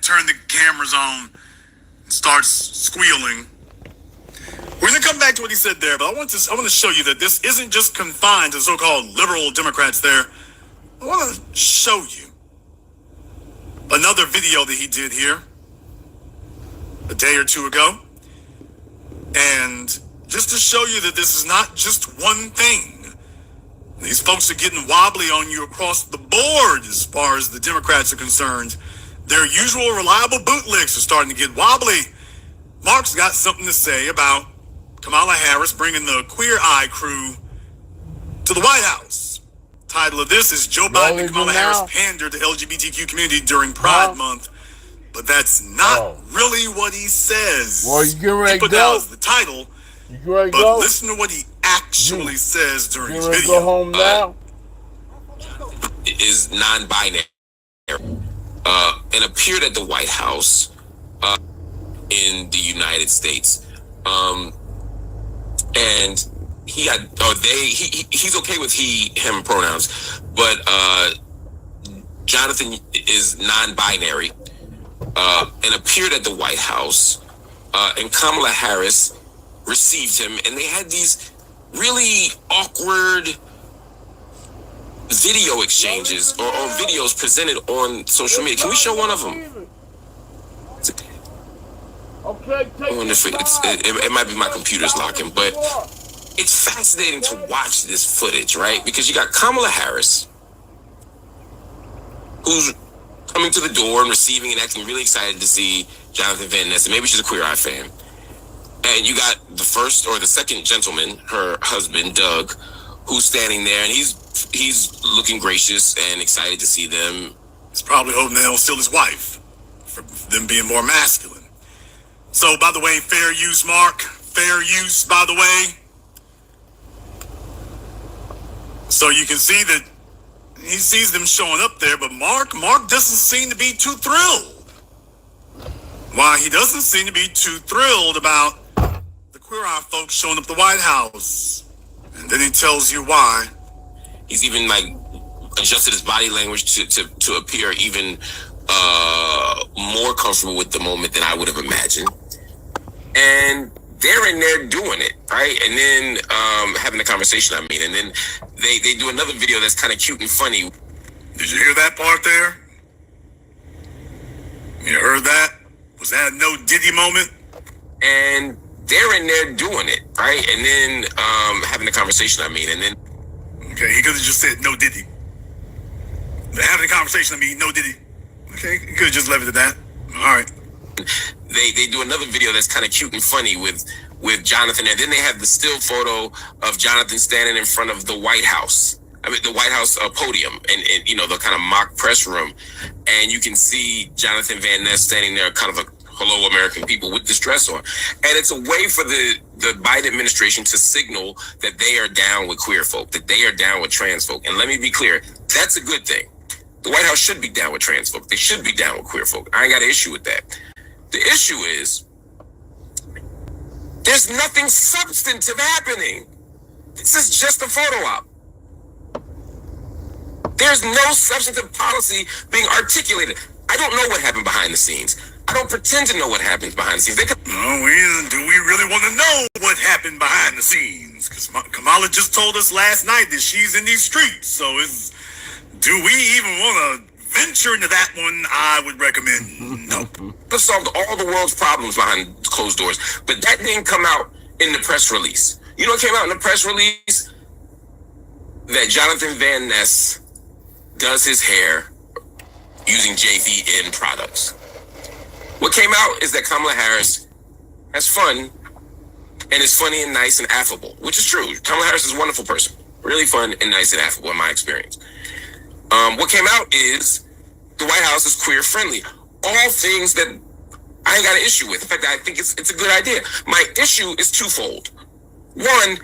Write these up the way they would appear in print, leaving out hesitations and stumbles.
turn the cameras on and starts squealing. We're going to come back to what he said there, but I want to show you that this isn't just confined to so-called liberal Democrats there. I want to show you another video that he did here a day or two ago. And just to show you that this is not just one thing. These folks are getting wobbly on you across the board as far as the Democrats are concerned. Their usual reliable bootlicks are starting to get wobbly. Mark's got something to say about Kamala Harris bringing the Queer Eye crew to the White House. Title of this is Joe Biden and Kamala Harris pander to LGBTQ community during Pride Month. But that's not really what he says. Well, you get ready he put to that go. as the title. You get ready to but go? Listen to what he actually says during his You ready video. to go home now? Is non-binary and appeared at the White House in the United States. And he had, he's okay with he, him pronouns, but Jonathan is non-binary and appeared at the White House, and Kamala Harris received him, and they had these really awkward video exchanges or videos presented on social media. Can we show one of them? Okay, I wonder if it might be my computer's locking, but it's fascinating to watch this footage, right? Because you got Kamala Harris, who's coming to the door and receiving and acting really excited to see Jonathan Van Ness, and maybe she's a Queer Eye fan. And you got the first or the second gentleman, her husband, Doug, who's standing there, and he's looking gracious and excited to see them. He's probably hoping they'll steal his wife for them being more masculine. So, by the way, fair use, Mark. Fair use, by the way. So you can see that he sees them showing up there, but Mark doesn't seem to be too thrilled. Why he doesn't seem to be too thrilled about the Queer Eye folks showing up at the White House. And then he tells you why. He's even like adjusted his body language to appear even more comfortable with the moment than I would have imagined. And they're in there doing it, right? And then having a conversation, and then they do another video that's kind of cute and funny. Did you hear that part there? You heard that? Was that a no Diddy moment? And they're in there doing it, right? And then having a conversation, and then... Okay, he could have just said no Diddy. They're having a conversation, no Diddy. Okay, he could have just left it at that. All right. They do another video that's kind of cute and funny with Jonathan, and then they have the still photo of Jonathan standing in front of the White House. The White House podium, and the kind of mock press room, and you can see Jonathan Van Ness standing there, kind of a hello American people with this dress on, and it's a way for the Biden administration to signal that they are down with queer folk, that they are down with trans folk. And let me be clear, that's a good thing. The White House should be down with trans folk. They should be down with queer folk. I ain't got an issue with that. The issue is there's nothing substantive happening. This is just a photo op. There's no substantive policy being articulated. I don't know what happened behind the scenes. I don't pretend to know what happens behind the scenes. Do we really want to know what happened behind the scenes? Because Kamala just told us last night that she's in these streets. So do we even want to venture into that one? I would recommend no. Let's solve all the world's problems behind closed doors. But that didn't come out in the press release. You know what came out in the press release? That Jonathan Van Ness does his hair using JVN products. What came out is that Kamala Harris has fun and is funny and nice and affable, which is true. Kamala Harris is a wonderful person. Really fun and nice and affable in my experience. What came out is the White House is queer friendly. All things that I ain't got an issue with. In fact, I think it's a good idea. My issue is twofold. One,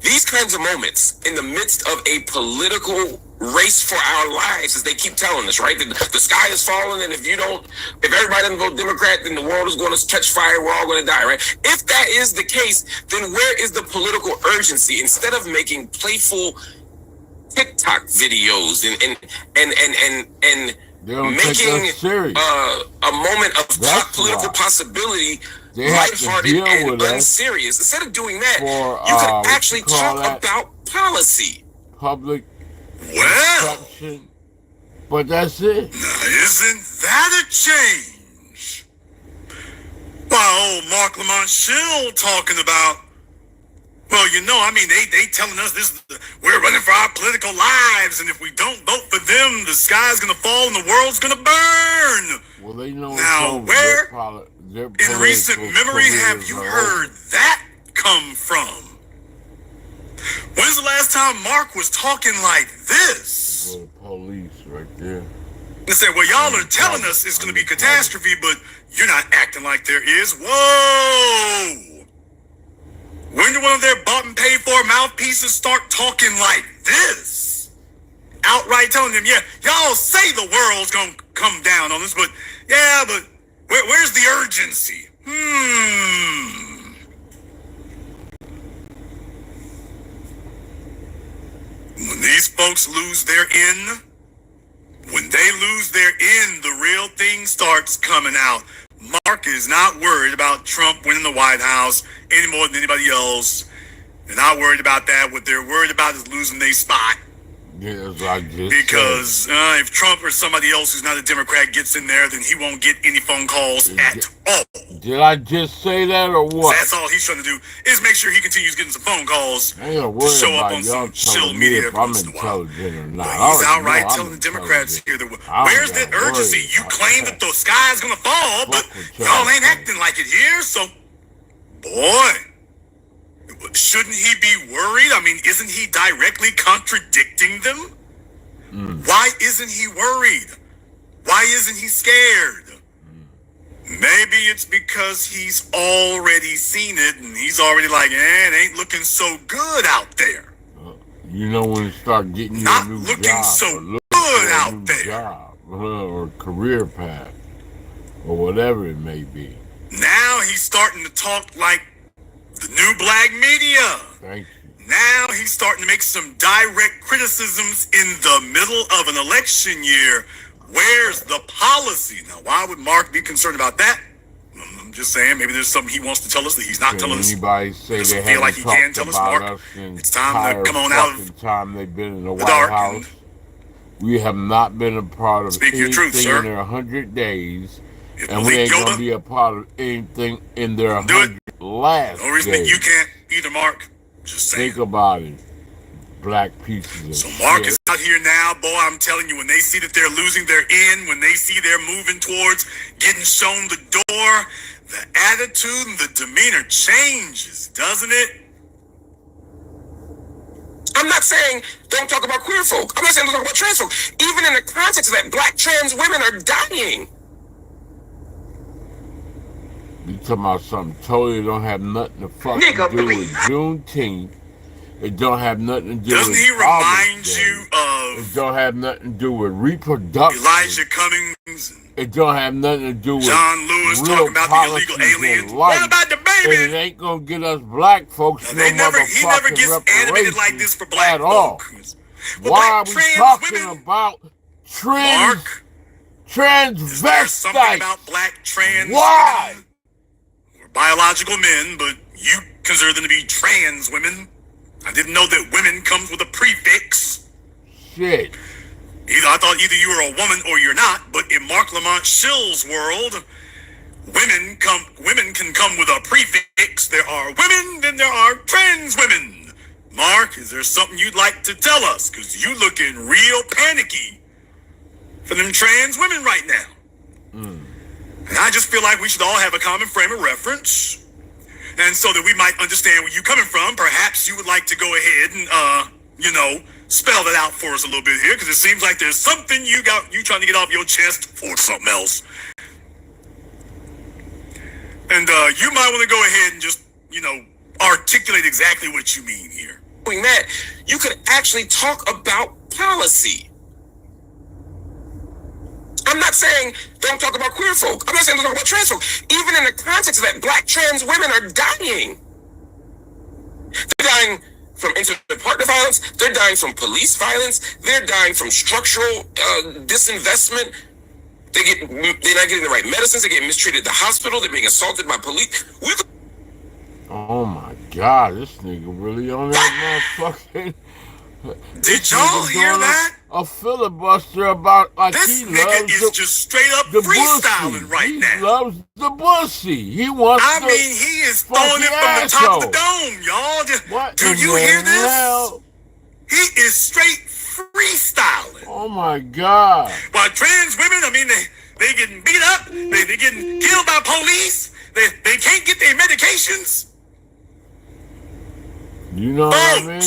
these kinds of moments in the midst of a political race for our lives, as they keep telling us, right? The sky is falling, and if everybody doesn't vote Democrat, then the world is going to catch fire. We're all going to die, right? If that is the case, then where is the political urgency? Instead of making playful TikTok videos and They don't take making us serious. a moment of political possibility lighthearted and unserious. Instead of doing that, you could actually talk about policy. Public perception. But that's it. Now, isn't that a change? Why, old Mark Lamont Schill talking about, well, you know, I mean, they telling us this, we're running for our political lives, and if we don't vote for them, the sky's going to fall and the world's going to burn. Well, they know. Now, where in recent memory have you heard that come from? When's the last time Mark was talking like this? The police right there. They said, well, y'all are telling us it's going to be catastrophe, but you're not acting like there is. Whoa! When did one of their bought and paid for mouthpieces start talking like this? Outright telling them, yeah, y'all say the world's going to come down on us, but yeah, but where's the urgency? When these folks lose their in, when they lose their in, the real thing starts coming out. Mark is not worried about Trump winning the White House any more than anybody else. They're not worried about that. What they're worried about is losing their spot. Yeah, like because if Trump or somebody else who's not a Democrat gets in there, then he won't get any phone calls at all. Did I just say that or what? So that's all he's trying to do is make sure he continues getting some phone calls to show up on some chill media every once in a while. He's outright telling the Democrats here that where's that urgency? You claim that the sky's gonna fall, but y'all ain't acting like it here. So, boy, shouldn't he be worried? I mean, isn't he directly contradicting them? Why isn't he worried? Why isn't he scared? Maybe it's because he's already seen it and he's already like, it ain't looking so good out there. You know, when you start getting not your new looking job, so good out there, job, or career path, or whatever it may be. Now he's starting to talk like the new black media. Thank you. Now he's starting to make some direct criticisms in the middle of an election year. Where's the policy? Now, why would Mark be concerned about that? I'm just saying, maybe there's something he wants to tell us that he's not telling us. Anybody say they feel like he can tell us, Mark? It's time to come on out of the time they've been in the White House. We have not been a part of anything in their 100 days, and we ain't gonna be a part of anything in their 100 last days. No reason that you can't either, Mark. Just saying. Think about it. Black pieces. So Mark is out here now, boy, I'm telling you, when they see that they're losing their in, when they see they're moving towards getting shown the door, the attitude and the demeanor changes, doesn't it? I'm not saying don't talk about queer folk. I'm not saying don't talk about trans folk. Even in the context of that, black trans women are dying. You talking about something totally don't have nothing to fucking do with Juneteenth. It don't have nothing to do Doesn't with he remind you of it don't have nothing to do with reproduction. Elijah Cummings? It don't have nothing to do with John Lewis talking about the illegal aliens. What about the baby? And it ain't gonna get us black folks he never gets animated like this for black folks. Well, why are we talking about transvestites? Is there something about black trans women? Or biological men, but you consider them to be trans women? I didn't know that women comes with a prefix. Shit. I thought either you were a woman or you're not, but in Mark Lamont Schill's world, women can come with a prefix. There are women, then there are trans women. Mark, is there something you'd like to tell us? Because you looking real panicky for them trans women right now. And I just feel like we should all have a common frame of reference. And so that we might understand where you're coming from, perhaps you would like to go ahead and, spell that out for us a little bit here, because it seems like there's something you trying to get off your chest or something else. And you might want to go ahead and just, articulate exactly what you mean here. Doing that, you could actually talk about policy. I'm not saying don't talk about queer folk. I'm not saying don't talk about trans folk. Even in the context of that, black trans women are dying. They're dying from intimate partner violence. They're dying from police violence. They're dying from structural disinvestment They're not getting the right medicines. They're getting mistreated at the hospital. They're being assaulted by police. Oh my God, this nigga really on that motherfucking. Did y'all hear that? A filibuster about like this he nigga loves is just straight up freestyling right now. He loves the bussy. He wants. I mean, he is throwing it from the top of the dome, y'all. What? Do you hear this? Hell? He is straight freestyling. Oh my God! While trans women, I mean, they getting beat up. They getting killed by police. They can't get their medications. You know what I mean?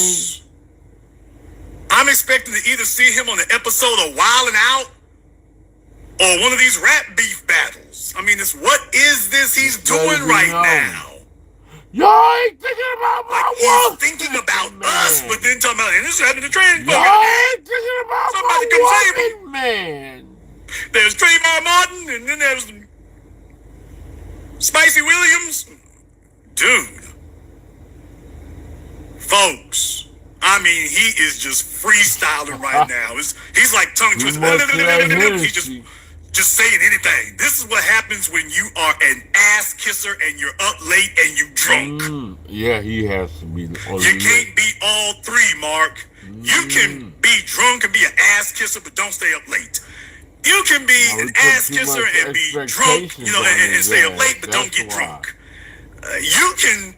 I'm expecting to either see him on an episode of Wild 'N Out or one of these rap beef battles. I mean, what is this he's doing right now? Y'all ain't thinking about my wife. He's thinking about us, but then talking about, and this is happening to trans Y'all ain't thinking about somebody my come save me. Man. There's Trayvon Martin, and then there's Spicy Williams. Dude. Folks. I mean, he is just freestyling right now. He's like tongue twisting. He's just saying anything. This is what happens when you are an ass kisser and you're up late and you drunk. Yeah, he has to be. You can't be all three, Mark. You can be drunk and be an ass kisser, but don't stay up late. You can be an ass kisser and be drunk, and stay up late, but don't get drunk. You can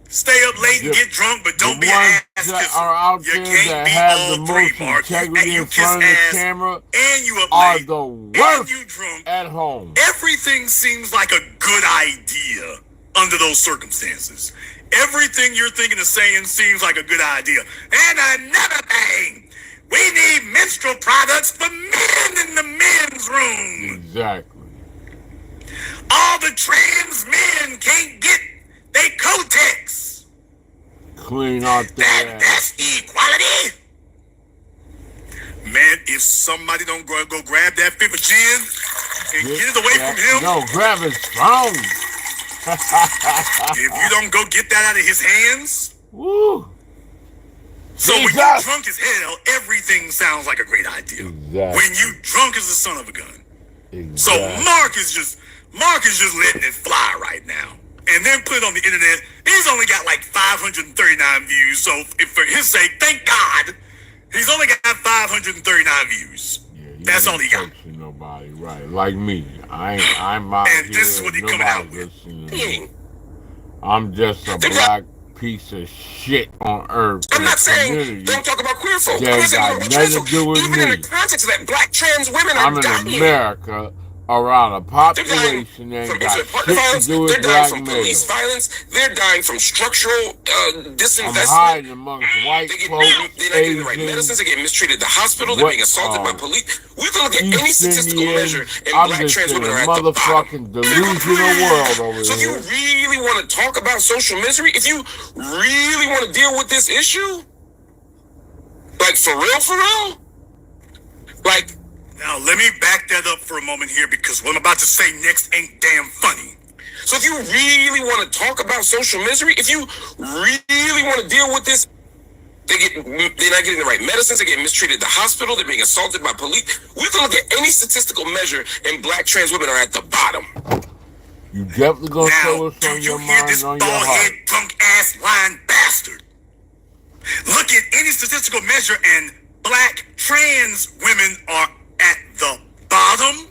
stay up late and get drunk, but don't be an ass kisser. You can't be all three, Mark. And you kiss ass, and you up late, and you drunk at home. Everything seems like a good idea under those circumstances. Everything you're thinking of saying seems like a good idea. And another thing, we need menstrual products for men in the men's room. Exactly. All the trans men can't get they Kotex. Clean out that's equality. Man, if somebody don't go grab that fifth of gin and get it away from him. No, grab his phone. If you don't go get that out of his hands. Woo. So when you're drunk as hell, everything sounds like a great idea. Exactly. When you drunk as the son of a gun. Exactly. So Mark is just letting it fly right now. And then put it on the internet. He's only got like 539 views. So if for his sake, thank God, he's only got 539 views. Yeah, that's all he got. Nobody, right? Like me, I'm out and here. This is what he coming out with. I'm just a black piece of shit on earth. I'm not saying don't talk about queer folk. That got nothing to do with Even me. in the context of that, black trans women are dying. I'm in America. Around a population that got shit to do with black from males. Police violence. They're dying from structural disinvestment. I'm hiding amongst white folks, they're not getting the right medicines. They're getting mistreated at the hospital. They're being assaulted by police. We can look at any statistical measure, and black trans women are at the bottom. Delusional world over so if you really want to talk about social misery, if you really want to deal with this issue, like for real, like. Now, let me back that up for a moment here because what I'm about to say next ain't damn funny. So if you really want to talk about social misery, if you really want to deal with this, they're not getting the right medicines, they're getting mistreated at the hospital, they're being assaulted by police. We can look at any statistical measure, and black trans women are at the bottom. You definitely gonna show us on your mind, this on your heart. Drunk ass lying bastard. Look at any statistical measure, and black trans women are at the bottom.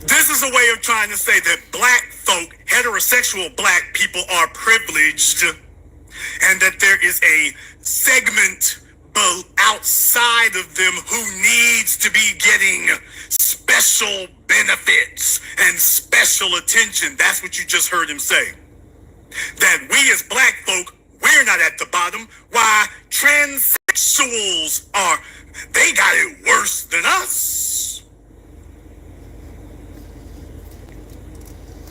This is a way of trying to say that black folk, heterosexual black people, are privileged, and that there is a segment outside of them who needs to be getting special benefits and special attention. That's what you just heard him say. That we as black folk, we're not at the bottom. Why transsexuals are, they got it worse than us.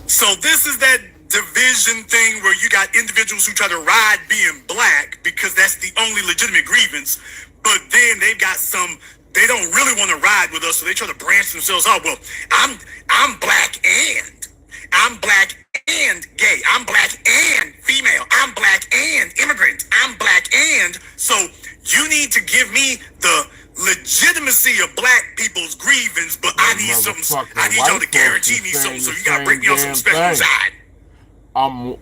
So this is that division thing where you got individuals who try to ride being black because that's the only legitimate grievance, but then they've got some, they don't really want to ride with us, so they try to branch themselves off. Well, I'm black and I'm black and gay. I'm black and female. I'm black and immigrant. I'm black and, so you need to give me the legitimacy of black people's grievance, but I need something. I need y'all to guarantee me something, so you gotta break me on some special side. I'm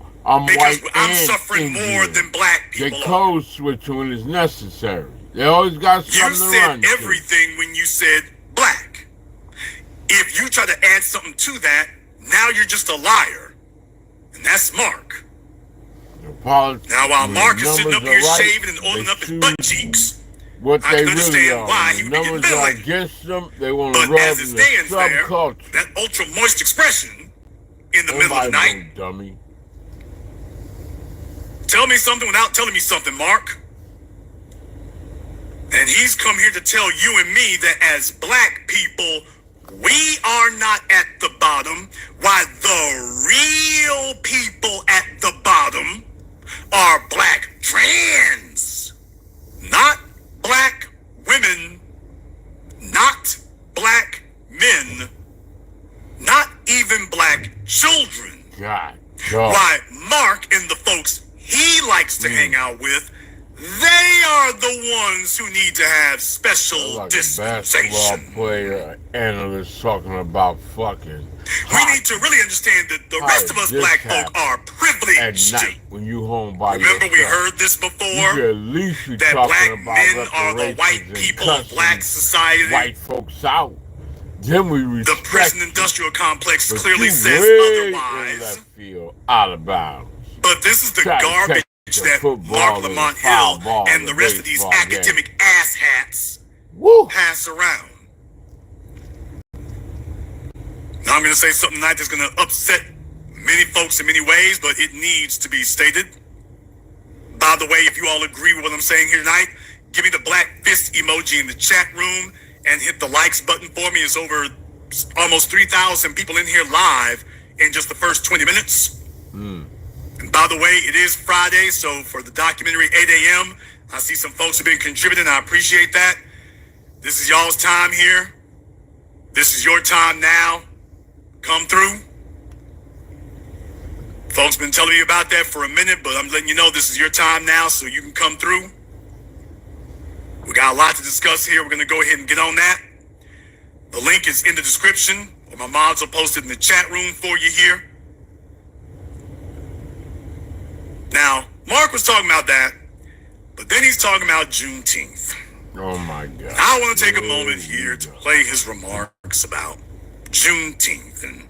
because white I'm and suffering Indian. more than black people. They code switch when it's necessary. They always got something to run to. You said everything when you said black. If you try to add something to that, now you're just a liar. And that's Mark. Now while Mark is sitting up here shaving and oiling up his butt cheeks, what I they can understand really are. why he would be getting Numbers are ventilated. against them. They want But to rub as it in the stands there, subculture. that ultra moist expression in the middle of the night. Dummy. Tell me something without telling me something, Mark. And he's come here to tell you and me that as black people, we are not at the bottom, while the real people at the bottom are black trans. Not black women, not black men, not even black children. God. Why Mark and the folks he likes to hang out with, they are the ones who need to have special like dispensation. A basketball player, analyst talking about fucking. We need to really understand that the rest of us black folk are privileged. At night, when you home by Remember, yourself, we heard this before. At least that black men are the white people of black society. White folks out. Then we respect. The prison industrial complex but clearly says otherwise. Out of bounds. But this is the garbage that Mark Lamont Hill and the rest of these academic asshats pass around. Now I'm going to say something tonight that's going to upset many folks in many ways, but it needs to be stated. By the way, if you all agree with what I'm saying here tonight, give me the black fist emoji in the chat room and hit the likes button for me. It's over almost 3,000 people in here live in just the first 20 minutes. And by the way, it is Friday, so for the documentary 8 a.m., I see some folks have been contributing. I appreciate that. This is y'all's time here. This is your time now. Come through. Folks been telling me about that for a minute, but I'm letting you know this is your time now, so you can come through. We got a lot to discuss here. We're going to go ahead and get on that. The link is in the description, or my mods will post it in the chat room for you here. Now, Mark was talking about that, but then he's talking about Juneteenth. Oh my God. I want to take a moment here to play his remarks about Juneteenth. And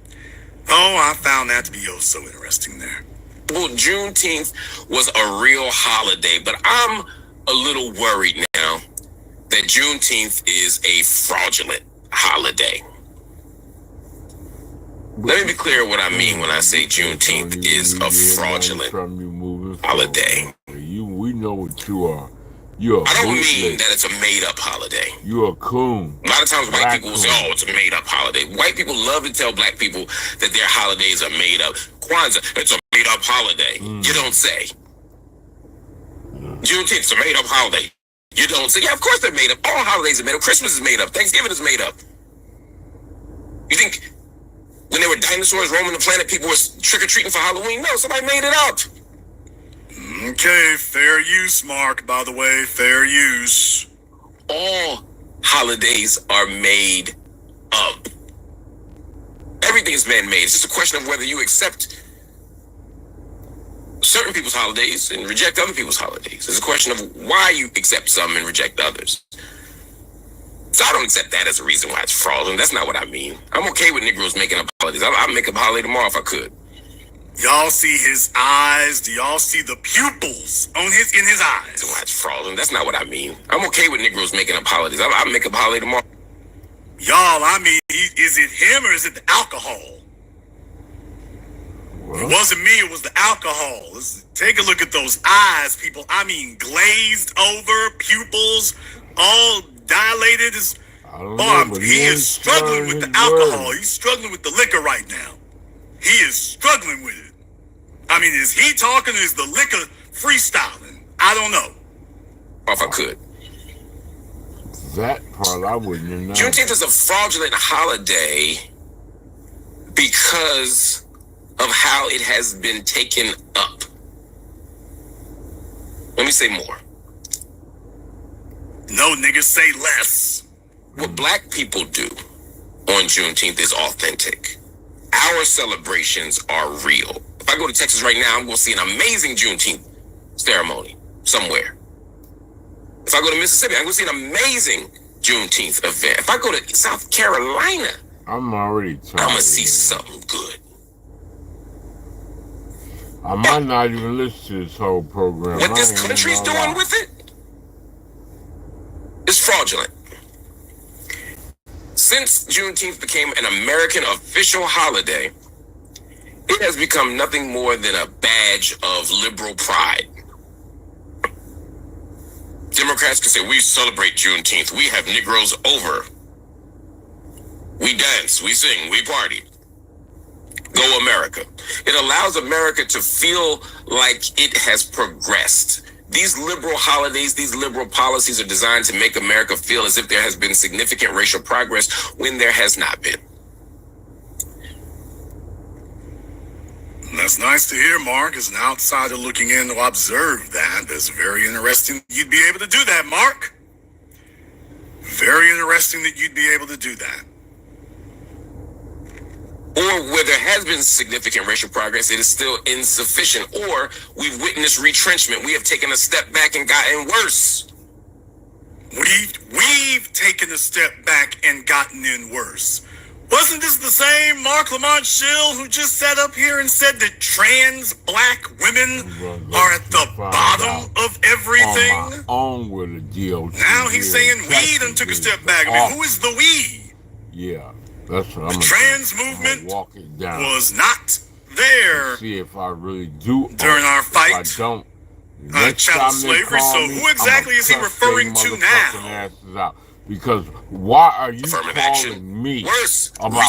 I found that to be so interesting there. Well, Juneteenth was a real holiday, but I'm a little worried now that Juneteenth is a fraudulent holiday. Let me be clear what I mean when I say Juneteenth is a fraudulent holiday. We know what you are. You're I don't mean that it's a made-up holiday. You're a coon. A lot of times white people will say, it's a made-up holiday. White people love to tell black people that their holidays are made up. Kwanzaa, it's a made-up holiday. You don't say. Juneteenth, it's a made-up holiday. You don't say. Yeah, of course they're made up. All holidays are made up. Christmas is made up. Thanksgiving is made up. You think when there were dinosaurs roaming the planet, people were trick-or-treating for Halloween? No, somebody made it up. Okay, fair use, Mark, by the way, fair use. All holidays are made up. Everything is man-made. It's just a question of whether you accept certain people's holidays and reject other people's holidays. It's a question of why you accept some and reject others. So I don't accept that as a reason why it's fraudulent. That's not what I mean. I'm okay with Negroes making up holidays. I'd make up a holiday tomorrow if I could. Y'all see his eyes? Do y'all see the pupils in his eyes? That's why it's fraudulent. That's not what I mean. I'm okay with Negroes making up holidays. I'll make up a holiday tomorrow. Y'all, I mean, is it him or is it the alcohol? What? It wasn't me, it was the alcohol. Take a look at those eyes, people. I mean, glazed over, pupils, all dilated. He is struggling with the alcohol. He's struggling with the liquor right now. He is struggling with it. I mean, is he talking or is the liquor freestyling? I don't know. If I could. That part I wouldn't have known. Juneteenth is a fraudulent holiday because of how it has been taken up. Let me say more. No, niggas, say less. What black people do on Juneteenth is authentic. Our celebrations are real. If I go to Texas right now, I'm going to see an amazing Juneteenth ceremony somewhere. If I go to Mississippi, I'm going to see an amazing Juneteenth event. If I go to South Carolina, I'm already tired. I'm going to see something good. I might not even listen to this whole program. What this country's doing with it is fraudulent. Since Juneteenth became an American official holiday, it has become nothing more than a badge of liberal pride. Democrats can say, we celebrate Juneteenth. We have Negroes over. We dance, we sing, we party. Go America. It allows America to feel like it has progressed. These liberal holidays, these liberal policies are designed to make America feel as if there has been significant racial progress when there has not been. That's nice to hear, Mark. As an outsider looking in to observe that, that's very interesting you'd be able to do that, Mark. Very interesting that you'd be able to do that. Or where there has been significant racial progress, it is still insufficient. Or we've witnessed retrenchment. We have taken a step back and gotten worse. We've taken a step back and gotten in worse. Wasn't this the same Mark Lamont Schill who just sat up here and said that trans black women are at the bottom of everything? On with a deal. Now he's saying we done took a step back. I mean, who is the we? Yeah. That's what the trans movement was not there. See if I really do during our fight. If I don't. Chattel slavery. So who exactly is he referring to now? Because why are you calling me about my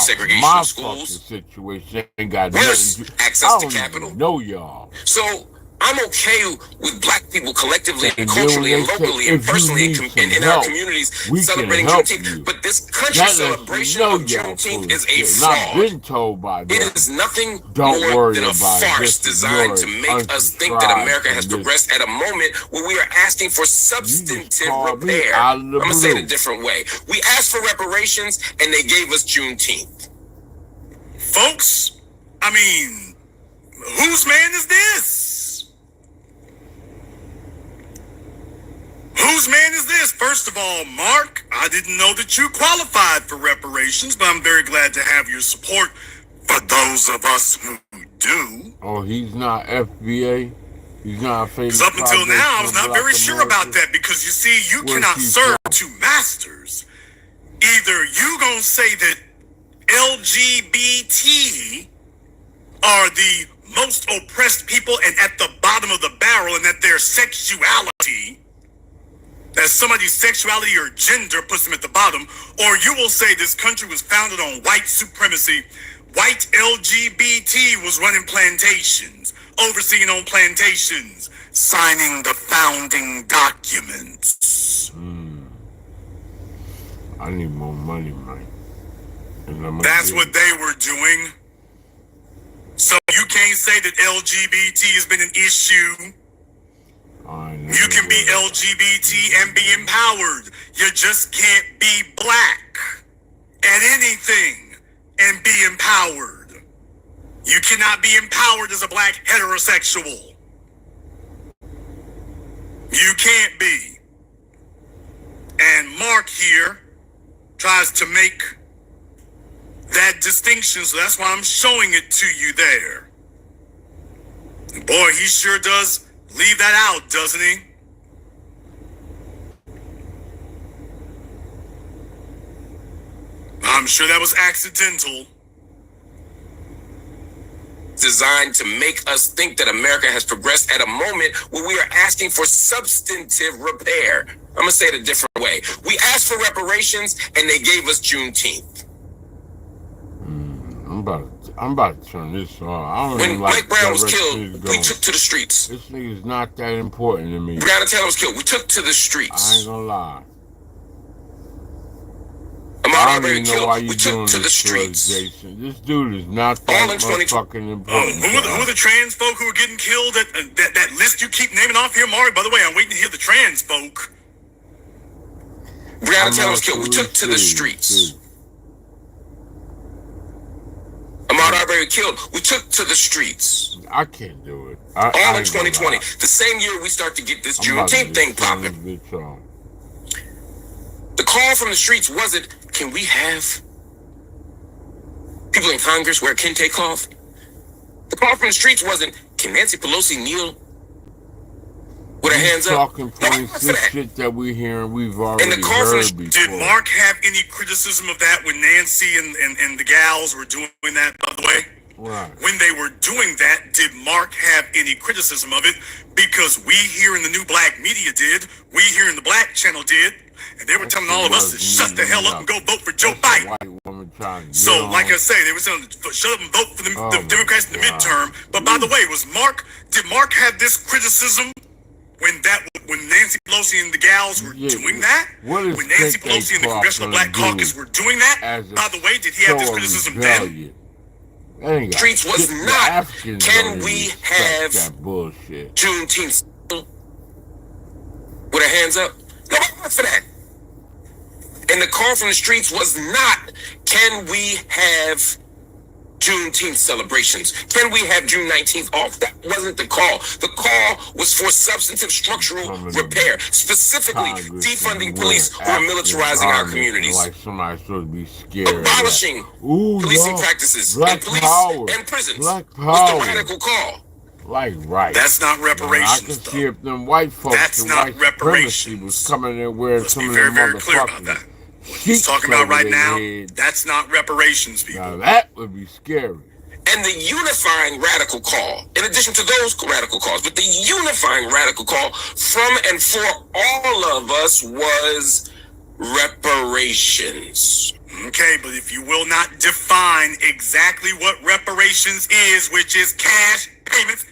fucking situation? Ain't got nothing to do. Access to capital. Know y'all. So I'm okay with black people collectively and culturally and locally and personally in our communities celebrating Juneteenth. But this country's celebration of Juneteenth is a fraud. Been told by them. It is nothing more than a farce designed to make us think that America has progressed at a moment where we are asking for substantive repair. I'm going to say it a different way. We asked for reparations and they gave us Juneteenth. Folks, I mean, whose man is this? Whose man is this? First of all, Mark, I didn't know that you qualified for reparations, but I'm very glad to have your support for those of us who do. Oh, he's not FBA? He's not a Because up until now, I was not very sure about that because, you see, you cannot serve two masters. Either you gonna say that LGBT are the most oppressed people and at the bottom of the barrel and that their sexuality... that somebody's sexuality or gender puts them at the bottom, or you will say this country was founded on white supremacy. White LGBT was running plantations, overseeing on plantations, signing the founding documents. I need more money, Mike. That's what they were doing. So you can't say that LGBT has been an issue. You can be LGBT and be empowered. You just can't be black at anything and be empowered. You cannot be empowered as a black heterosexual. You can't be. And Mark here tries to make that distinction, so that's why I'm showing it to you there. And boy, he sure does leave that out, doesn't he? I'm sure that was accidental. Designed to make us think that America has progressed at a moment where we are asking for substantive repair. I'm going to say it a different way. We asked for reparations and they gave us Juneteenth. I'm about to turn this on. When Mike Brown was killed, we took to the streets. This nigga's not that important to me. Breonna Taylor was killed. We took to the streets. I ain't gonna lie. Ahmaud Arbery killed. We took to the streets. Jason. This dude is not that fucking important. Who are the trans folk who are getting killed? That list you keep naming off here, Maury? By the way, I'm waiting to hear the trans folk. Breonna Taylor was killed. We took to the streets. Ahmaud Arbery killed. We took to the streets. I can't do it. All in 2020. The same year we start to get this Juneteenth thing popping. The call from the streets wasn't, can we have people in Congress wear kente cloth? The call from the streets wasn't, can Nancy Pelosi kneel with her hands up? Talking shit that we hearing, we've already heard before. Did Mark have any criticism of that when Nancy and the gals were doing that, by the way? Right. When they were doing that, did Mark have any criticism of it? Because we here in the new black media did, we here in the black channel did, and they were telling all of us to shut the hell up and go vote for Joe Biden. So, like I say, they were saying, shut up and vote for the Democrats in the midterm. But by the way, did Mark have this criticism when Nancy Pelosi and the gals were doing that? When Nancy Pelosi and the Congressional Black Caucus were doing that? By the way, did he have this criticism then? Streets was not, can we have that bullshit Juneteenth with our hands up? Nobody went for that. And the call from the streets was not, can we have Juneteenth celebrations? Can we have June 19th off? That wasn't the call. The call was for substantive structural repair, specifically defunding police who are militarizing our communities. Like somebody's supposed to be scared. Abolishing policing practices in police and prisons was the radical call. Like, right. That's not reparations. I can see if them white folks, that's not reparations, was coming in wearing some of them very, very clear about that. What he's talking about right now, that's not reparations, people. Now that would be scary. And the unifying radical call, in addition to those radical calls, but the unifying radical call from and for all of us was reparations. Okay, but if you will not define exactly what reparations is, which is cash payments,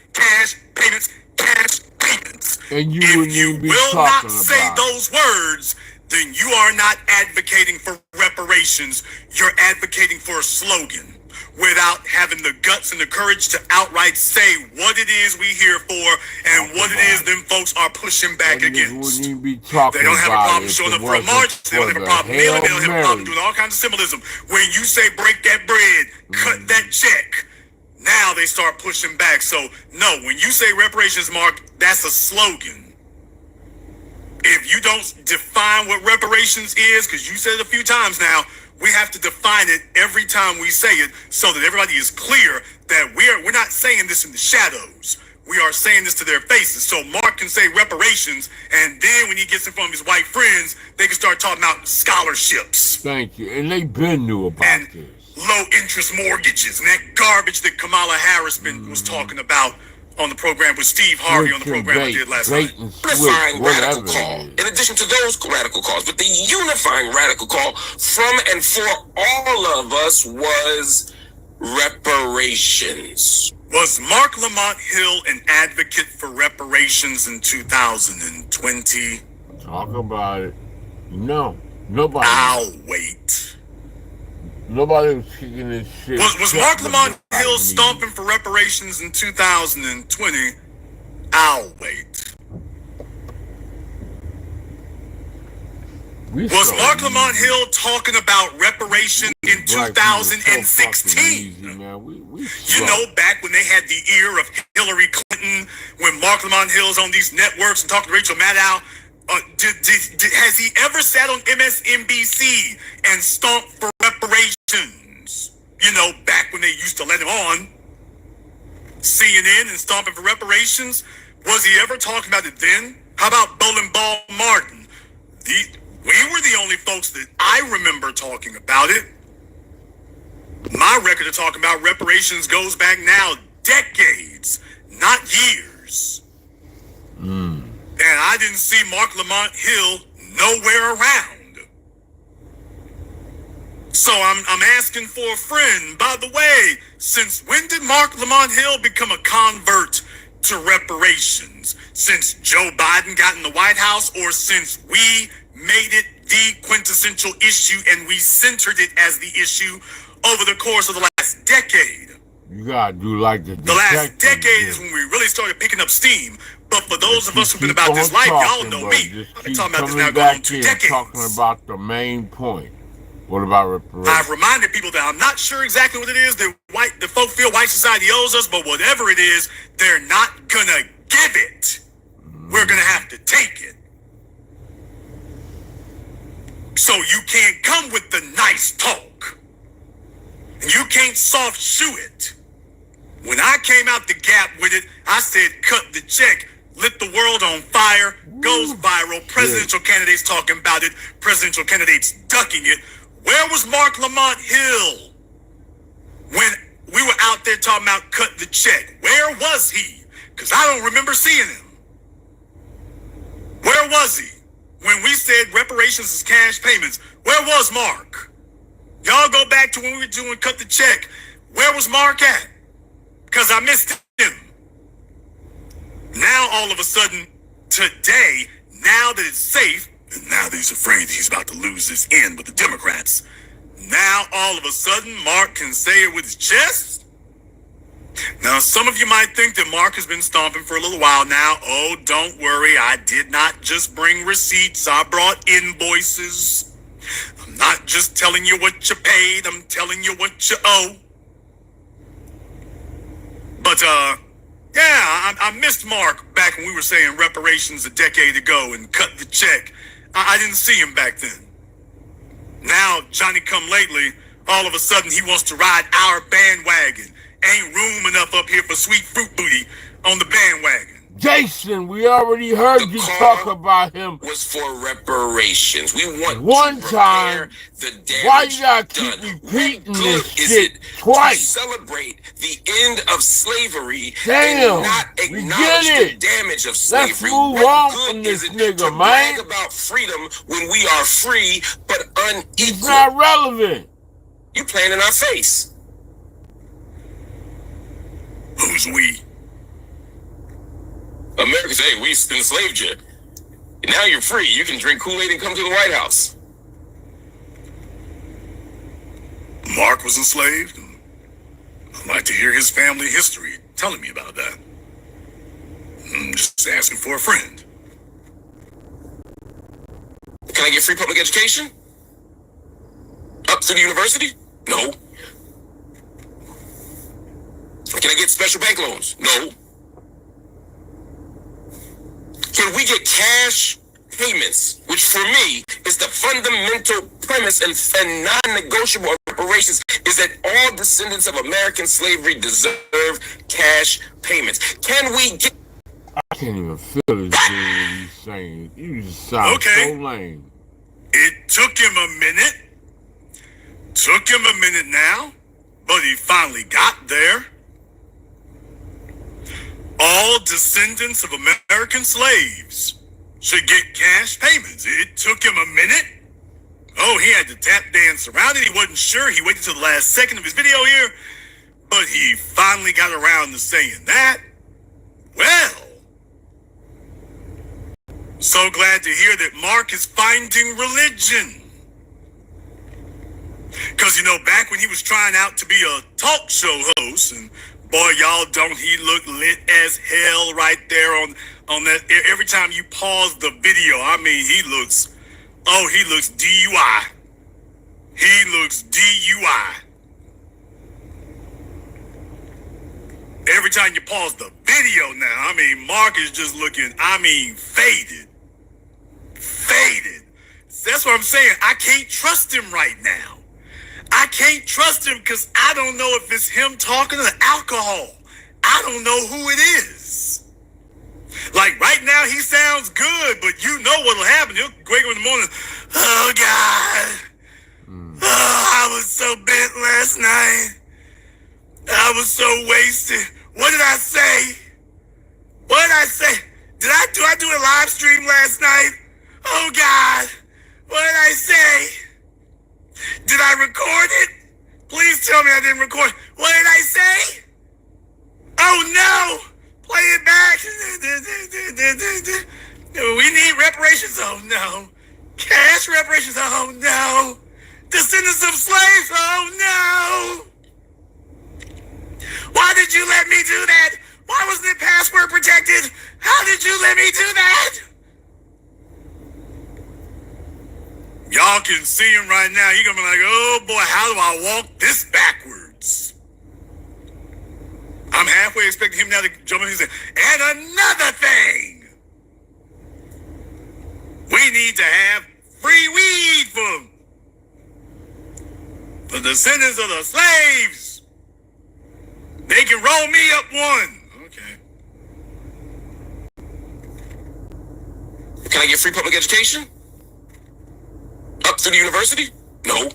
and if you will not say those words, then you are not advocating for reparations. You're advocating for a slogan without having the guts and the courage to outright say what it is we here for and what it is them folks are pushing back against. They don't have a problem showing up for a march. They don't have a problem kneeling. They don't have a problem doing all kinds of symbolism. When you say break that bread, cut that check, now they start pushing back. So no, when you say reparations, Mark, that's a slogan. If you don't define what reparations is, because you said it a few times now, we have to define it every time we say it so that everybody is clear that we're not saying this in the shadows. We are saying this to their faces. So Mark can say reparations, and then when he gets in front of his white friends, they can start talking about scholarships. Thank you. And they been knew about this. Low interest mortgages and that garbage that Kamala Harris was talking about on the program with Steve Harvey on the program I did last night. Unifying radical call, in addition to those radical calls, but the unifying radical call from and for all of us was reparations. Was Mark Lamont Hill an advocate for reparations in 2020? Talk about it. No, nobody. I'll wait. Nobody was kicking this shit. Was Mark Lamont Hill stomping for reparations in 2020? I'll wait. Was Mark Lamont Hill talking about reparations in 2016? You know, back when they had the ear of Hillary Clinton, when Mark Lamont Hill's on these networks and talking to Rachel Maddow. Has he ever sat on MSNBC and stomped for reparations? You know, back when they used to let him on CNN and stomping for reparations. Was he ever talking about it then? How about Bowling Ball Martin? We were the only folks that I remember talking about it. My record of talking about reparations goes back now decades, not years. And I didn't see Mark Lamont Hill nowhere around. So I'm asking for a friend. By the way, since when did Mark Lamont Hill become a convert to reparations? Since Joe Biden got in the White House, or since we made it the quintessential issue and we centered it as the issue over the course of the last decade? You gotta do like the last decade is when we really started picking up steam. But for those of us who've been about this life, y'all know me. I've been talking about this now going on 2 decades. Talking about the main point. What about reparations? I've reminded people that I'm not sure exactly what it is that the folk feel white society owes us, but whatever it is, they're not gonna give it. We're gonna have to take it. So you can't come with the nice talk. And you can't soft shoe it. When I came out the gap with it, I said, cut the check, lit the world on fire, goes viral, presidential candidates talking about it, presidential candidates ducking it. Where was Mark Lamont Hill when we were out there talking about cut the check? Where was he? Because I don't remember seeing him. Where was he when we said reparations is cash payments? Where was Mark? Y'all go back to when we were doing cut the check. Where was Mark at? Because I missed him. Now, all of a sudden, today, now that it's safe, and now that he's afraid that he's about to lose this end with the Democrats, now, all of a sudden, Mark can say it with his chest? Now, some of you might think that Mark has been stomping for a little while now. Oh, don't worry. I did not just bring receipts. I brought invoices. I'm not just telling you what you paid. I'm telling you what you owe. But, yeah, I missed Mark back when we were saying reparations a decade ago and cut the check. I didn't see him back then. Now, Johnny come lately, all of a sudden he wants to ride our bandwagon. Ain't room enough up here for sweet fruit booty on the bandwagon. Jason, we already heard you talk about him. Was for reparations. We want one to time. The damage why you gotta keep done. repeating this Is shit it twice? To celebrate the end of slavery Damn, and not acknowledge the damage of slavery. Let's move on from this nigga, to man. brag about freedom when we are free but unequal? It's not relevant. You playing in our face. Who's we? America say, hey, we enslaved you. Now you're free. You can drink Kool-Aid and come to the White House. Mark was enslaved. I'd like to hear his family history telling me about that. I'm just asking for a friend. Can I get free public education? Up through the university? No. Can I get special bank loans? No. Can we get cash payments, which for me is the fundamental premise and non-negotiable reparations, is that all descendants of American slavery deserve cash payments. Can we get... I can't even feel this dude he's saying. You just sound so lame. It took him a minute. Took him a minute now, but he finally got there. All descendants of American slaves should get cash payments. It took him a minute. Oh, he had to tap dance around it. He wasn't sure. He waited till the last second of his video here, but he finally got around to saying that. Well, so glad to hear that Mark is finding religion. Because, you know, back when he was trying out to be a talk show host, and boy, y'all, don't he look lit as hell right there on that. Every time you pause the video, I mean, he looks DUI. He looks DUI. Every time you pause the video now, I mean, Mark is just looking, I mean, faded. Faded. That's what I'm saying. I can't trust him right now. I can't trust him because I don't know if it's him talking or alcohol. I don't know who it is. Like right now he sounds good, but you know what'll happen. He'll wake up in the morning. Oh God. Oh, I was so bent last night. I was so wasted. What did I say? What did I say? Do I do a live stream last night? Oh God. What did I say? Did I record it? Please tell me I didn't record. What did I say? Oh no! Play it back. We need reparations. Oh no. Cash reparations. Oh no. Descendants of slaves. Oh no. Why did you let me do that? Why wasn't it password protected? How did you let me do that? Y'all can see him right now. He's gonna be like, oh boy, how do I walk this backwards? I'm halfway expecting him now to jump in and say, and another thing. We need to have free weed for the descendants of the slaves. They can roll me up one. Okay. Can I get free public education? Up through the university? No.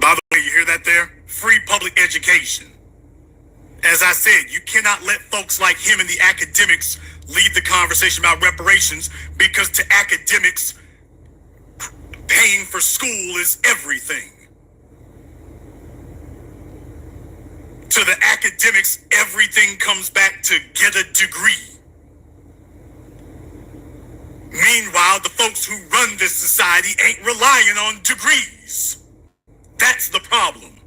By the way, you hear that there? Free public education. As I said, you cannot let folks like him and the academics lead the conversation about reparations, because to academics, paying for school is everything. To the academics, everything comes back to get a degree. Meanwhile, the folks who run this society ain't relying on degrees. That's the problem.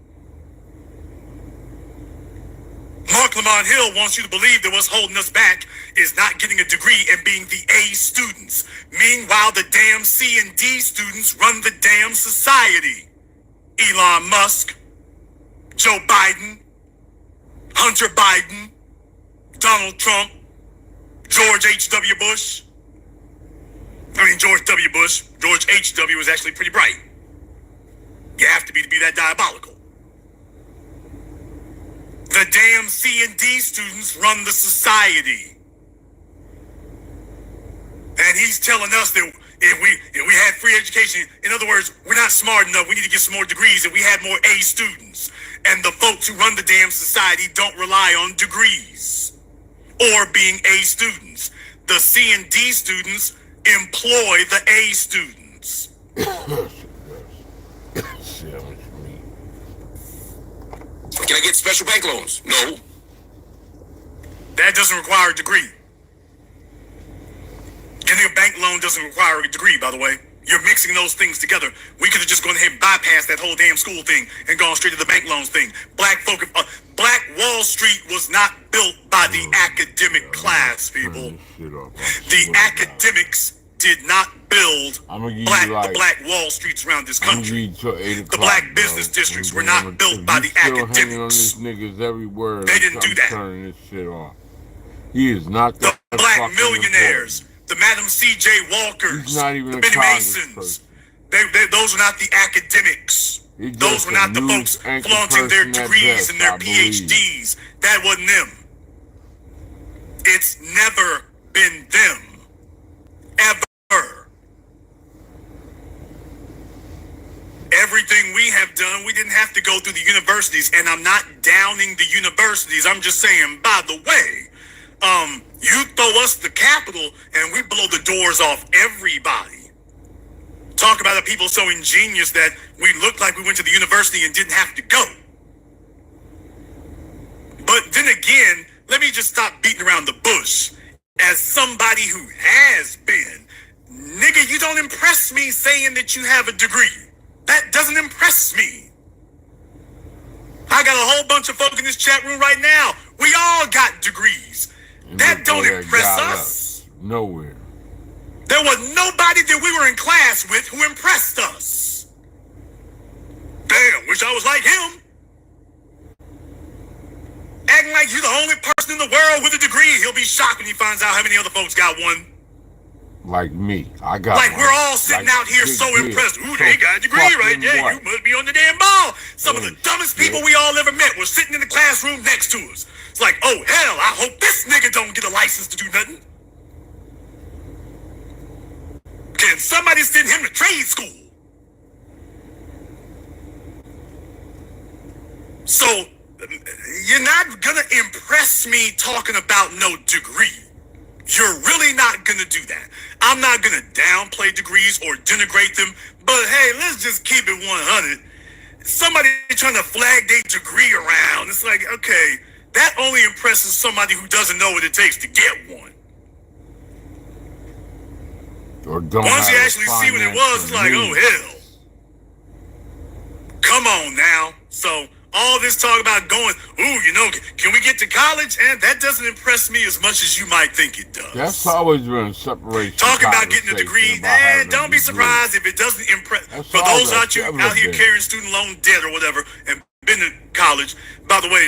Mark Lamont Hill wants you to believe that what's holding us back is not getting a degree and being the A students. Meanwhile, the damn C and D students run the damn society. Elon Musk, Joe Biden, Hunter Biden, Donald Trump, George H.W. Bush. George W. Bush. George H.W. was actually pretty bright. You have to be that diabolical. The damn C and D students run the society. And he's telling us that if we had free education, in other words, we're not smart enough, we need to get some more degrees, and we had more A students. And the folks who run the damn society don't rely on degrees or being A students. The C and D students employ the A students. Can I get special bank loans? No. That doesn't require a degree. Getting a bank loan doesn't require a degree, by the way. You're mixing those things together. We could have just gone ahead and bypassed that whole damn school thing and gone straight to the bank loans thing. Black Wall Street was not built by the academic class, people. The academics did not build the Black Wall Streets around this country. The black business districts were not built by the academics. They didn't do that. Turning this shit off. He is not the black millionaires, the Madam C.J. Walkers, the Benny Masons. Those were not the academics. Those were not the folks flaunting their degrees and their PhDs. That wasn't them. It's never been them. Ever. Everything we have done, we didn't have to go through the universities, and I'm not downing the universities. I'm just saying, by the way, you throw us the capital and we blow the doors off everybody. Talk about the people so ingenious that we looked like we went to the university and didn't have to go. But then again, let me just stop beating around the bush. As somebody who has been, nigga, you don't impress me saying that you have a degree. That doesn't impress me. I got a whole bunch of folk in this chat room right now. We all got degrees. That don't impress us. Nowhere. There was nobody that we were in class with who impressed us. Damn, wish I was like him. Acting like you're the only person in the world with a degree. He'll be shocked when he finds out how many other folks got one. Like me. I got like one. We're all sitting out here so impressed. Ooh, they got a degree right there. You must be on the damn ball. Some of the dumbest people we all ever met were sitting in the classroom next to us. It's like, oh, hell, I hope this nigga don't get a license to do nothing. Can somebody send him to trade school? So, you're not gonna impress me talking about no degree. You're really not gonna do that. I'm not gonna downplay degrees or denigrate them, but hey, let's just keep it 100. Somebody trying to flag their degree around, it's like, okay, that only impresses somebody who doesn't know what it takes to get one. Or don't Once you actually see what it was, it's like, oh hell. Come on now. So all this talk about going, can we get to college? And that doesn't impress me as much as you might think it does. That's always been a separation. Talking about getting a degree, don't be surprised if it doesn't impress. For those out here carrying student loan debt or whatever and been to college, by the way,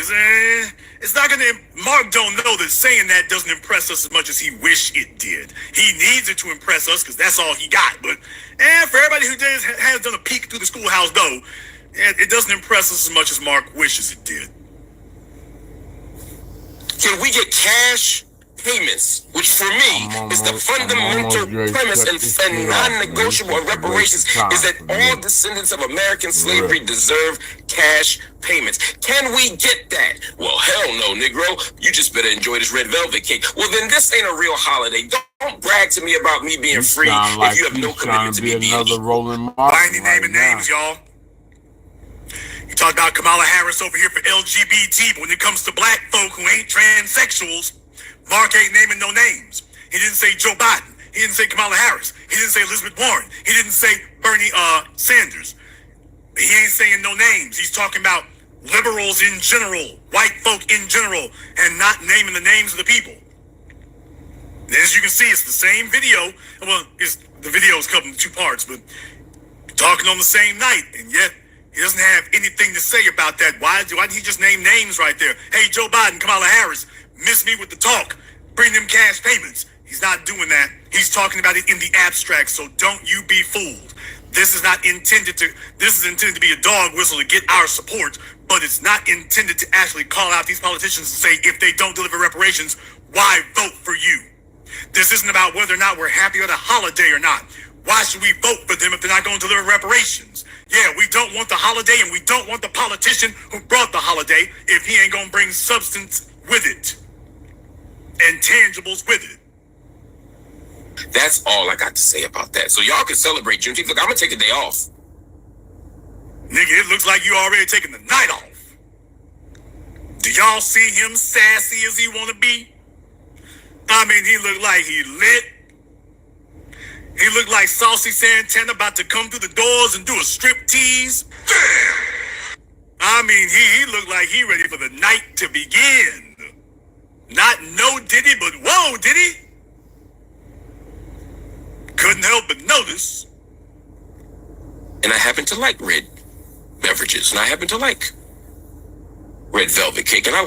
it's not going to, Mark don't know that saying that doesn't impress us as much as he wish it did. He needs it to impress us because that's all he got. But for everybody who has done a peek through the schoolhouse though, it doesn't impress us as much as Mark wishes it did. Can we get cash payments, which for me is the fundamental premise and non-negotiable of reparations, is that all descendants of American slavery deserve cash payments. Can we get that? Well, hell no, Negro. You just better enjoy this red velvet cake. Well, then this ain't a real holiday. Don't brag to me about me being free if you have no commitment to me being another rolling mark. Why ain't he naming names, y'all? You talk about Kamala Harris over here for LGBT, but when it comes to black folk who ain't transsexuals, Mark ain't naming no names. He didn't say Joe Biden. He didn't say Kamala Harris. He didn't say Elizabeth Warren. He didn't say Bernie Sanders. He ain't saying no names. He's talking about liberals in general, white folk in general, and not naming the names of the people. As you can see, it's the same video. Well, the video is cut into two parts, but talking on the same night, and yet he doesn't have anything to say about that. Why didn't he just name names right there? Hey, Joe Biden, Kamala Harris, miss me with the talk. Bring them cash payments. He's not doing that. He's talking about it in the abstract, so don't you be fooled. This is intended to be a dog whistle to get our support, but it's not intended to actually call out these politicians and say, if they don't deliver reparations, why vote for you? This isn't about whether or not we're happy with a holiday or not. Why should we vote for them if they're not going to deliver reparations? Yeah, we don't want the holiday, and we don't want the politician who brought the holiday if he ain't going to bring substance with it and tangibles with it. That's all I got to say about that. So y'all can celebrate Juneteenth. Look, I'm going to take a day off. Nigga, it looks like you already taking the night off. Do y'all see him sassy as he want to be? I mean, he looked like he lit. He looked like Saucy Santana about to come through the doors and do a strip tease. I mean, he looked like he ready for the night to begin. Not no did he, but whoa, did he? Couldn't help but notice. And I happen to like red beverages, and I happen to like red velvet cake, and I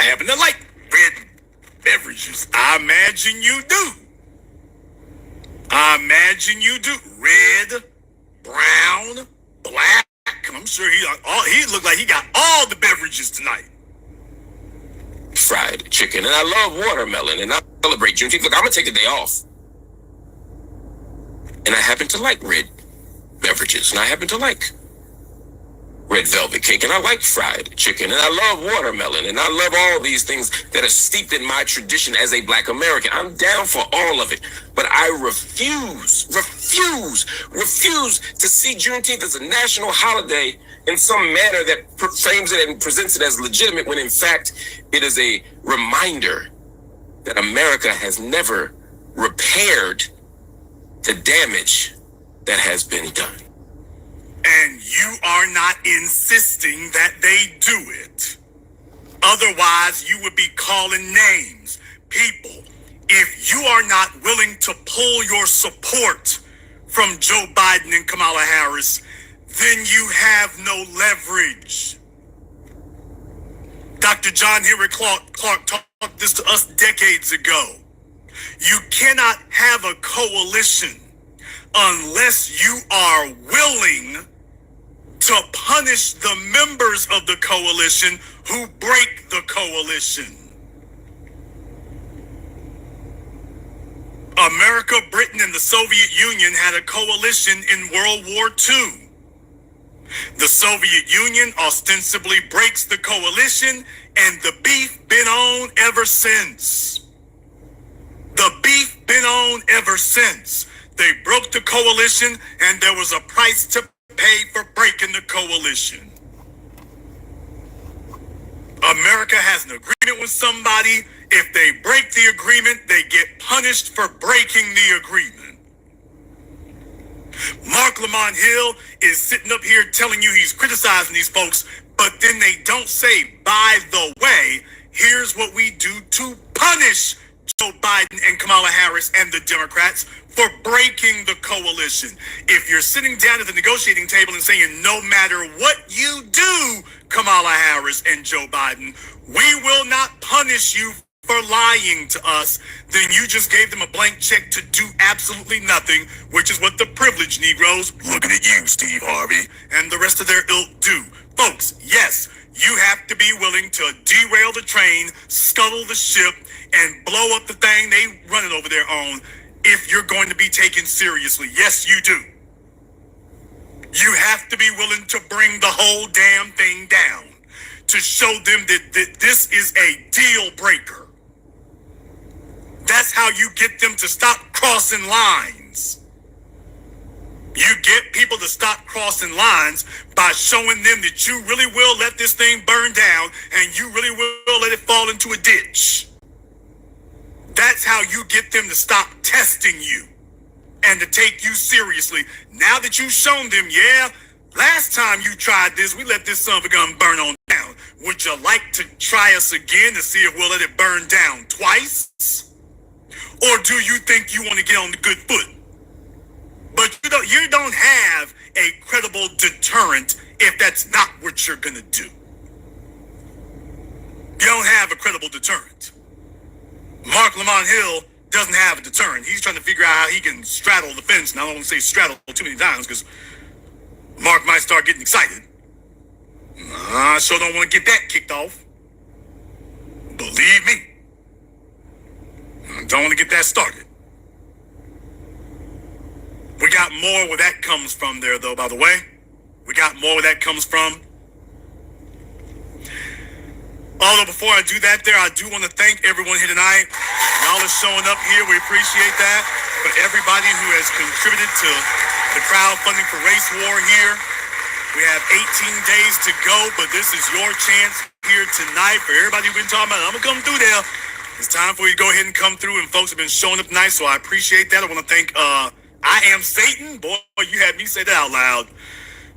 happen to like red beverages. I imagine you do. Red, brown, black. I'm sure he looked like he got all the beverages tonight. Fried chicken, and I love watermelon, and I celebrate Juneteenth. Look, I'm going to take a day off. And I happen to like red beverages, and I happen to like red velvet cake, and I like fried chicken, and I love watermelon, and I love all these things that are steeped in my tradition as a Black American. I'm down for all of it, but I refuse to see Juneteenth as a national holiday in some manner that frames it and presents it as legitimate, when in fact it is a reminder that America has never repaired the damage that has been done. And you are not insisting that they do it. Otherwise, you would be calling names. People, if you are not willing to pull your support from Joe Biden and Kamala Harris, then you have no leverage. Dr. John Henry Clark taught this to us decades ago. You cannot have a coalition unless you are willing to punish the members of the coalition who break the coalition. America, Britain, and the Soviet Union had a coalition in World War II. The Soviet Union ostensibly breaks the coalition, and the beef been on ever since. The beef been on ever since. They broke the coalition, and there was a price to pay for breaking the coalition. America has an agreement with somebody. If they break the agreement, they get punished for breaking the agreement. Mark Lamont Hill is sitting up here telling you he's criticizing these folks But then they don't say, by the way, here's what we do to punish Joe Biden and Kamala Harris and the Democrats for breaking the coalition. If you're sitting down at the negotiating table and saying, no matter what you do, Kamala Harris and Joe Biden, we will not punish you for lying to us, then you just gave them a blank check to do absolutely nothing, which is what the privileged Negroes, looking at you, Steve Harvey, and the rest of their ilk do. Folks, yes, you have to be willing to derail the train, scuttle the ship, and blow up the thing they running over their own if you're going to be taken seriously. Yes, you do. You have to be willing to bring the whole damn thing down to show them that this is a deal breaker. That's how you get them to stop crossing lines. You get people to stop crossing lines by showing them that you really will let this thing burn down and you really will let it fall into a ditch. That's how you get them to stop testing you and to take you seriously. Now that you've shown them, yeah, last time you tried this, we let this son of a gun burn on down. Would you like to try us again to see if we'll let it burn down twice? Or do you think you want to get on the good foot? But you don't have a credible deterrent if that's not what you're going to do. You don't have a credible deterrent. Mark Lamont Hill doesn't have a deterrent. He's trying to figure out how he can straddle the fence. And I don't want to say straddle too many times because Mark might start getting excited. I sure don't want to get that kicked off. Believe me. I don't want to get that started. We got more where that comes from there, though, by the way. We got more where that comes from. Although before I do that there, I do want to thank everyone here tonight. Y'all are showing up here. We appreciate that. For everybody who has contributed to the crowdfunding for Race War here. We have 18 days to go, but this is your chance here tonight. For everybody who's been talking about it, I'm going to come through there. It's time for you to go ahead and come through, and folks have been showing up tonight, so I appreciate that. I want to thank I Am Satan. Boy, you had me say that out loud.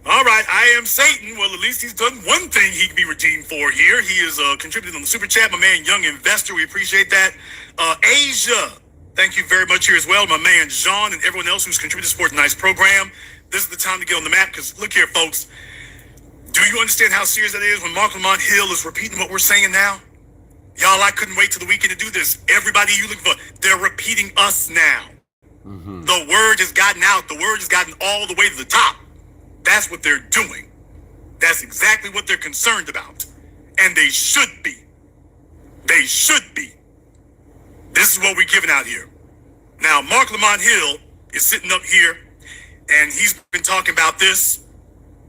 All right, I Am Satan. Well, at least he's done one thing he can be redeemed for here. He is contributed on the Super Chat. My man, Young Investor, we appreciate that. Asia, thank you very much here as well. My man, Jean, and everyone else who's contributed to support tonight's program. This is the time to get on the map, because look here, folks. Do you understand how serious that is when Mark Lamont Hill is repeating what we're saying now? Y'all, I couldn't wait till the weekend to do this. Everybody you looking for, they're repeating us now. Mm-hmm. The word has gotten out. The word has gotten all the way to the top. That's what they're doing. That's exactly what they're concerned about. And they should be. They should be. This is what we're giving out here. Now, Mark Lamont Hill is sitting up here, and he's been talking about this.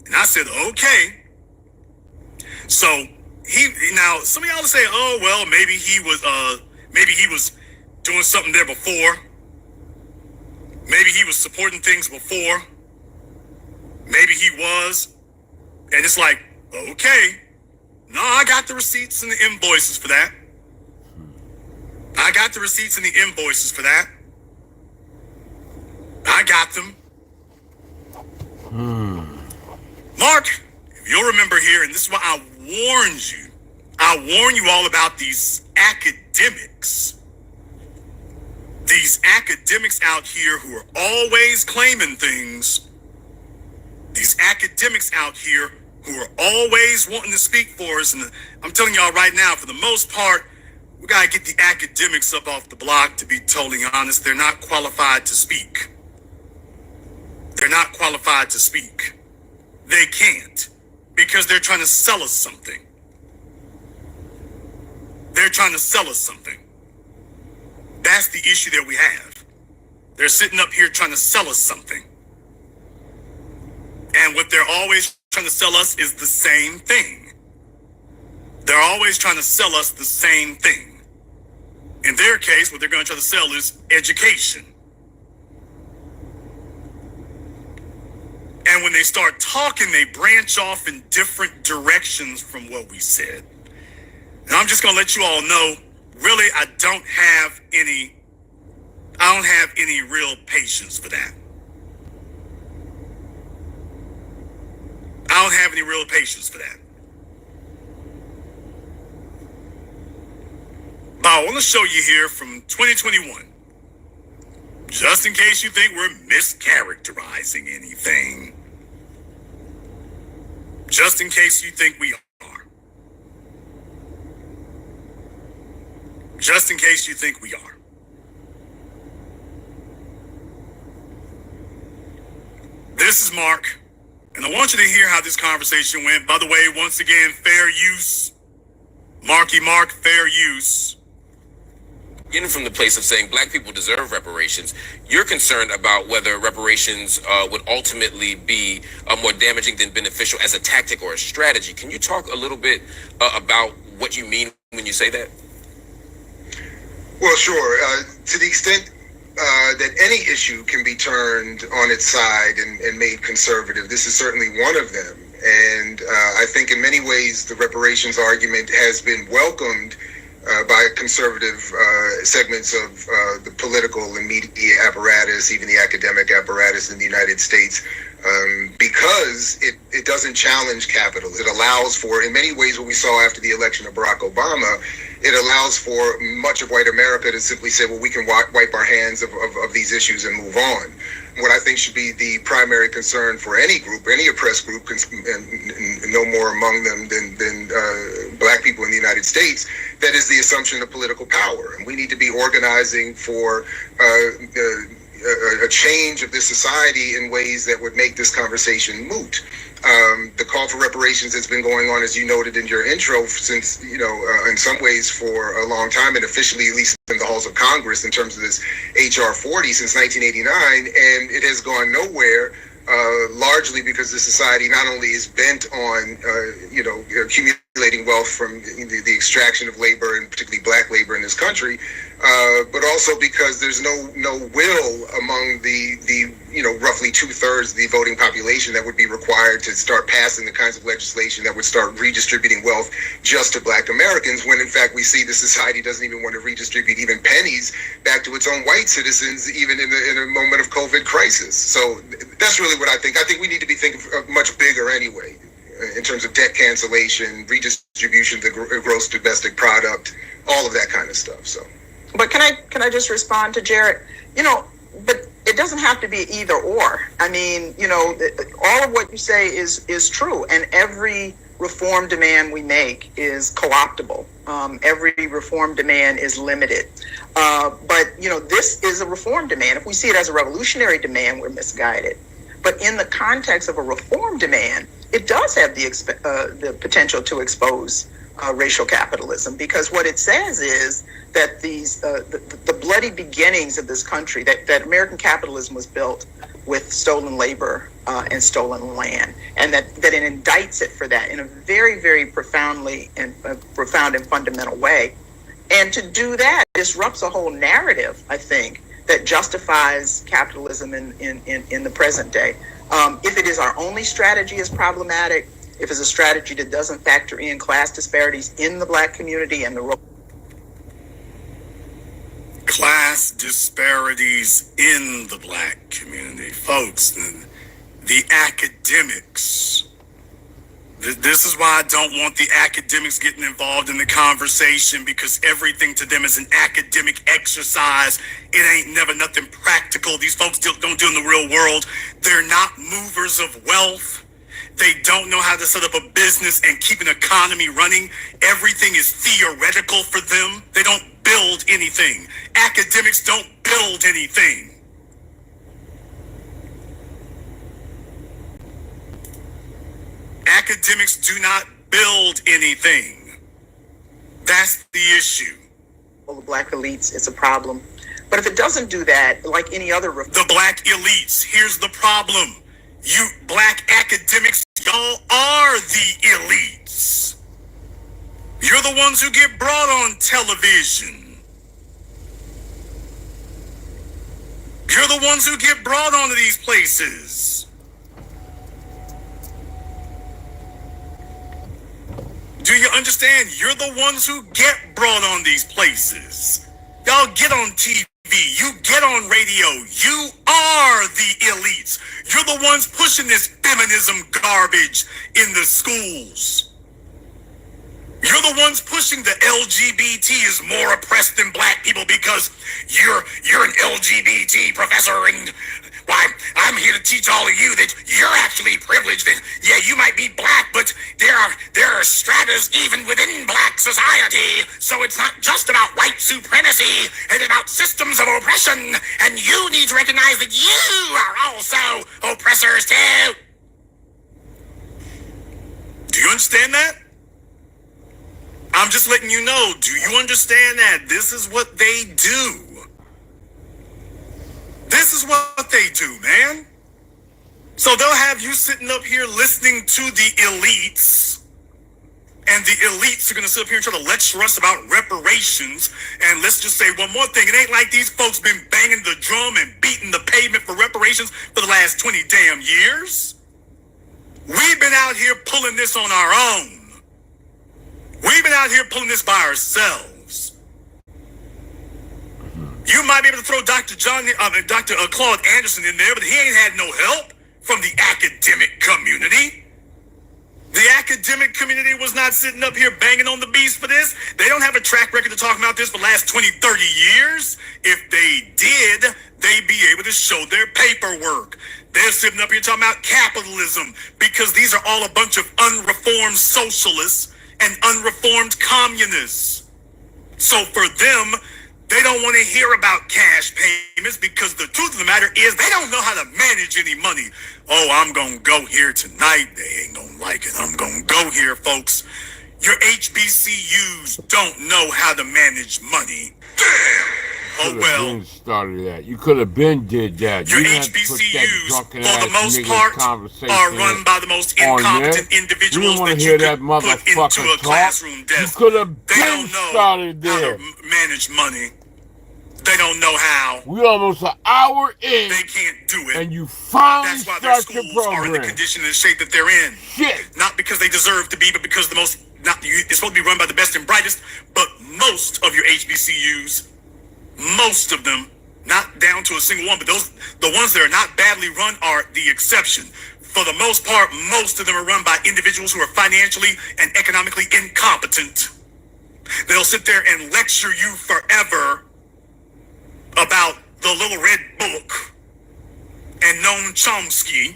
And I said, okay. So, now, some of y'all are saying, oh, well, maybe he was doing something there before. Maybe he was supporting things before. Maybe he was. And it's like, okay. No, I got the receipts and the invoices for that. I got the receipts and the invoices for that. I got them. Mark, if you'll remember here, and this is why I warned you. I warn you all about these academics. These academics out here who are always claiming things. These academics out here who are always wanting to speak for us. And I'm telling y'all right now, for the most part, we got to get the academics up off the block, to be totally honest. They're not qualified to speak. They're not qualified to speak. They can't, because they're trying to sell us something. They're trying to sell us something. That's the issue that we have. They're sitting up here trying to sell us something. And what they're always trying to sell us is the same thing. They're always trying to sell us the same thing. In their case, what they're going to try to sell is education. And when they start talking, they branch off in different directions from what we said. And I'm just going to let you all know, really, I don't have any real patience for that. I don't have any real patience for that. Now, I want to show you here from 2021, just in case you think we're mischaracterizing anything. Just in case you think we are. Just in case you think we are. This is Mark, and I want you to hear how this conversation went. By the way, once again, fair use. Marky Mark, fair use. Getting from the place of saying black people deserve reparations, you're concerned about whether reparations would ultimately be more damaging than beneficial as a tactic or a strategy. Can you talk a little bit about what you mean when you say that? Well, sure. To the extent that any issue can be turned on its side and made conservative, this is certainly one of them. And I think in many ways the reparations argument has been welcomed by conservative segments of the political and media apparatus, even the academic apparatus in the United States, because it doesn't challenge capital. It allows for, in many ways, what we saw after the election of Barack Obama, it allows for much of white America to simply say, well, we can wipe our hands of these issues and move on. What I think should be the primary concern for any group, any oppressed group, and no more among them than black people in the United States, that is the assumption of political power. And we need to be organizing for a change of this society in ways that would make this conversation moot. The call for reparations has been going on, as you noted in your intro, since, in some ways for a long time, and officially, at least in the halls of Congress, in terms of this H.R. 40 since 1989, and it has gone nowhere, largely because the society not only is bent on, accumulating wealth from the extraction of labor, and particularly black labor in this country, but also because there's no will among the roughly 2/3 of the voting population that would be required to start passing the kinds of legislation that would start redistributing wealth just to black Americans, when in fact we see the society doesn't even want to redistribute even pennies back to its own white citizens, even in a moment of COVID crisis. So that's really what I think. I think we need to be thinking much bigger anyway, in terms of debt cancellation, redistribution of the gross domestic product, all of that kind of stuff. So. But can I just respond to Jared? But it doesn't have to be either or. I mean, all of what you say is true, and every reform demand we make is co-optable. Every reform demand is limited. But this is a reform demand. If we see it as a revolutionary demand, we're misguided. But in the context of a reform demand, it does have the potential to expose racial capitalism, because what it says is that the bloody beginnings of this country, that American capitalism was built with stolen labor and stolen land, and that it indicts it for that in a very, very profound and fundamental way. And to do that disrupts a whole narrative, I think, that justifies capitalism in the present day. If it is our only strategy is problematic, if it's a strategy that doesn't factor in class disparities in the black community and the role. Class disparities in the black community. Folks, the academics. This is why I don't want the academics getting involved in the conversation, because everything to them is an academic exercise. It ain't never nothing practical. These folks don't do in the real world. They're not movers of wealth. They don't know how to set up a business and keep an economy running. Everything is theoretical for them. They don't build anything. Academics don't build anything. Academics do not build anything. That's the issue. The black elites, it's a problem. But if it doesn't do that, like any other the black elites, here's the problem. You black academics, y'all are the elites. You're the ones who get brought on television. You're the ones who get brought onto these places. Do you understand? You're the ones who get brought on these places. Y'all get on TV. You get on radio. You are the elites. You're the ones pushing this feminism garbage in the schools. You're the ones pushing the LGBT is more oppressed than black people because you're an LGBT professor, and why, I'm here to teach all of you that you're actually privileged, and yeah, you might be black, but there are stratas even within black society, so it's not just about white supremacy, it's about systems of oppression, and you need to recognize that you are also oppressors too. Do you understand that? I'm just letting you know, do you understand that? This is what they do. This is what they do, man. So they'll have you sitting up here listening to the elites, and the elites are going to sit up here and try to lecture us about reparations. And let's just say one more thing. It ain't like these folks been banging the drum and beating the pavement for reparations for the last 20 damn years. We've been out here pulling this on our own. We've been out here pulling this by ourselves. You might be able to throw Dr. Claude Anderson in there, but he ain't had no help from the academic community. The academic community was not sitting up here banging on the beast for this. They don't have a track record to talk about this for the last 20, 30 years. If they did, they'd be able to show their paperwork. They're sitting up here talking about capitalism because these are all a bunch of unreformed socialists and unreformed communists. So for them, they don't want to hear about cash payments because the truth of the matter is they don't know how to manage any money. Oh, I'm going to go here tonight. They ain't going to like it. I'm going to go here, folks. Your HBCUs don't know how to manage money. Damn. Oh, well. Started that. You could have been did that. Your HBCUs, for the most part, are run by the most incompetent individuals that you could put into a classroom desk. You could have they don't know started there. How to manage money. They don't know how. We're almost an hour in. They can't do it. And you finally That's why their start your schools program. are in the condition and shape that they're in. Shit. Not because they deserve to be, but because it's supposed to be run by the best and brightest. But most of your HBCUs, most of them, not down to a single one, but the ones that are not badly run are the exception. For the most part, most of them are run by individuals who are financially and economically incompetent. They'll sit there and lecture you forever about the Little Red Book and Noam Chomsky.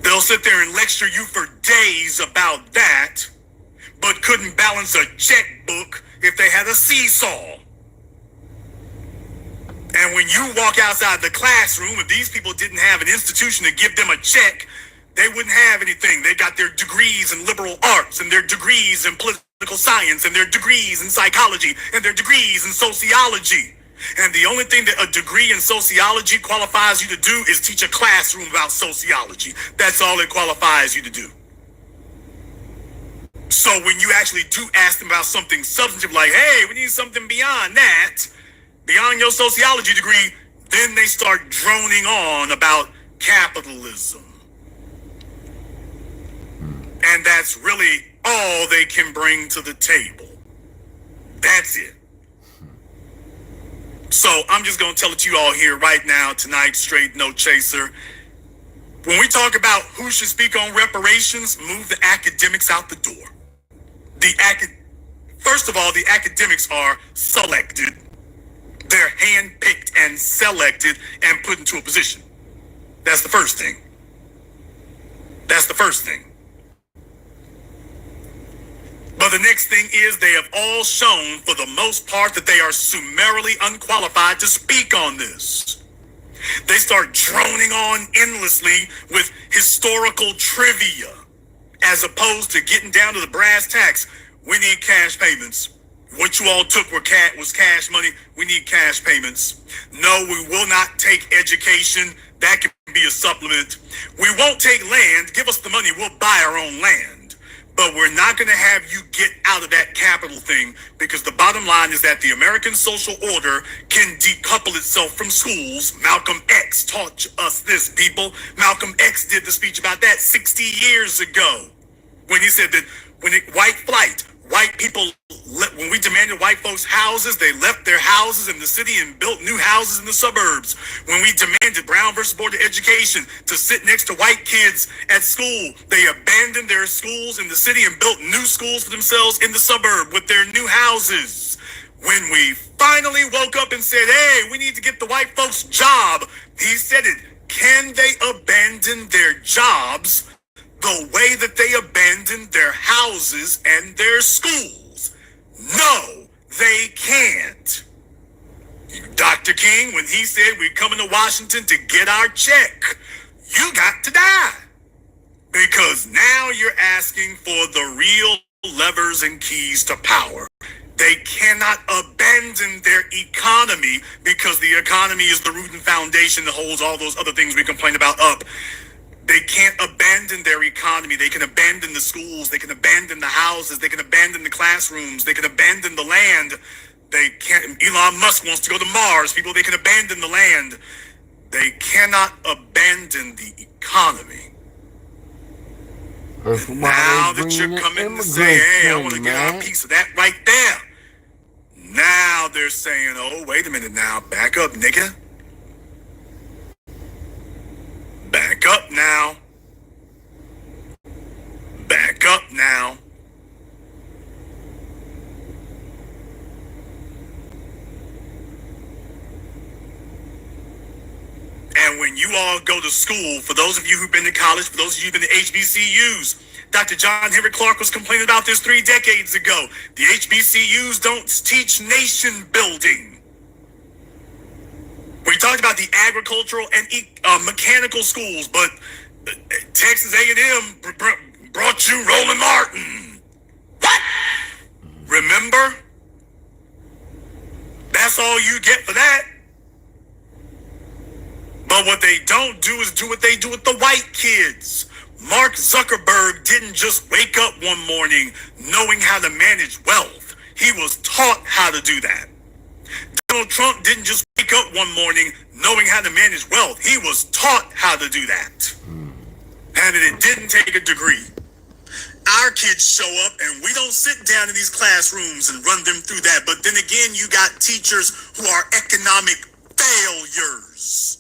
They'll sit there and lecture you for days about that, but couldn't balance a checkbook if they had a seesaw. And when you walk outside the classroom, if these people didn't have an institution to give them a check, they wouldn't have anything. They got their degrees in liberal arts and their degrees in political science and their degrees in psychology and their degrees in sociology. And the only thing that a degree in sociology qualifies you to do is teach a classroom about sociology. That's all it qualifies you to do. So when you actually do ask them about something substantive like, hey, we need something beyond that, beyond your sociology degree, then they start droning on about capitalism. And that's really all they can bring to the table. That's it. So I'm just going to tell it to you all here right now, tonight, straight, no chaser. When we talk about who should speak on reparations, move the academics out the door. First of all, the academics are selected. They're handpicked and selected and put into a position. That's the first thing. That's the first thing. But the next thing is they have all shown, for the most part, that they are summarily unqualified to speak on this. They start droning on endlessly with historical trivia, as opposed to getting down to the brass tacks. We need cash payments. What you all took was cash money. We need cash payments. No, we will not take education. That can be a supplement. We won't take land. Give us the money. We'll buy our own land. But we're not going to have you get out of that capital thing, because the bottom line is that the American social order can decouple itself from schools. Malcolm X taught us this, people. Malcolm X did the speech about that 60 years ago when he said that white flight, white people, when we demanded white folks houses, they left their houses in the city and built new houses in the suburbs. When we demanded Brown versus Board of Education to sit next to white kids at school, they abandoned their schools in the city and built new schools for themselves in the suburb with their new houses. When we finally woke up and said, hey, we need to get the white folks job, he said it, can they abandon their jobs the way that they abandoned their houses and their schools? No, they can't. Dr. King, when he said we're coming to Washington to get our check, you got to die. Because now you're asking for the real levers and keys to power. They cannot abandon their economy because the economy is the root and foundation that holds all those other things we complain about up. They can't abandon their economy. They can abandon the schools. They can abandon the houses. They can abandon the classrooms. They can abandon the land. They can't. Elon Musk wants to go to Mars. People, they can abandon the land. They cannot abandon the economy. Now that you're coming to say, hey, I want to get our piece of that right there. Now they're saying, oh, wait a minute now. Back up, nigga. Back up now. Back up now. And when you all go to school, for those of you who've been to college, for those of you who've been to HBCUs, Dr. John Henry Clark was complaining about this 3 decades ago. The HBCUs don't teach nation building. We talked about the agricultural and mechanical schools, but Texas A&M brought you Roland Martin. What? Remember? That's all you get for that. But what they don't do is do what they do with the white kids. Mark Zuckerberg didn't just wake up one morning knowing how to manage wealth. He was taught how to do that. Donald Trump didn't just wake up one morning knowing how to manage wealth. He was taught how to do that. And it didn't take a degree. Our kids show up and we don't sit down in these classrooms and run them through that. But then again, you got teachers who are economic failures.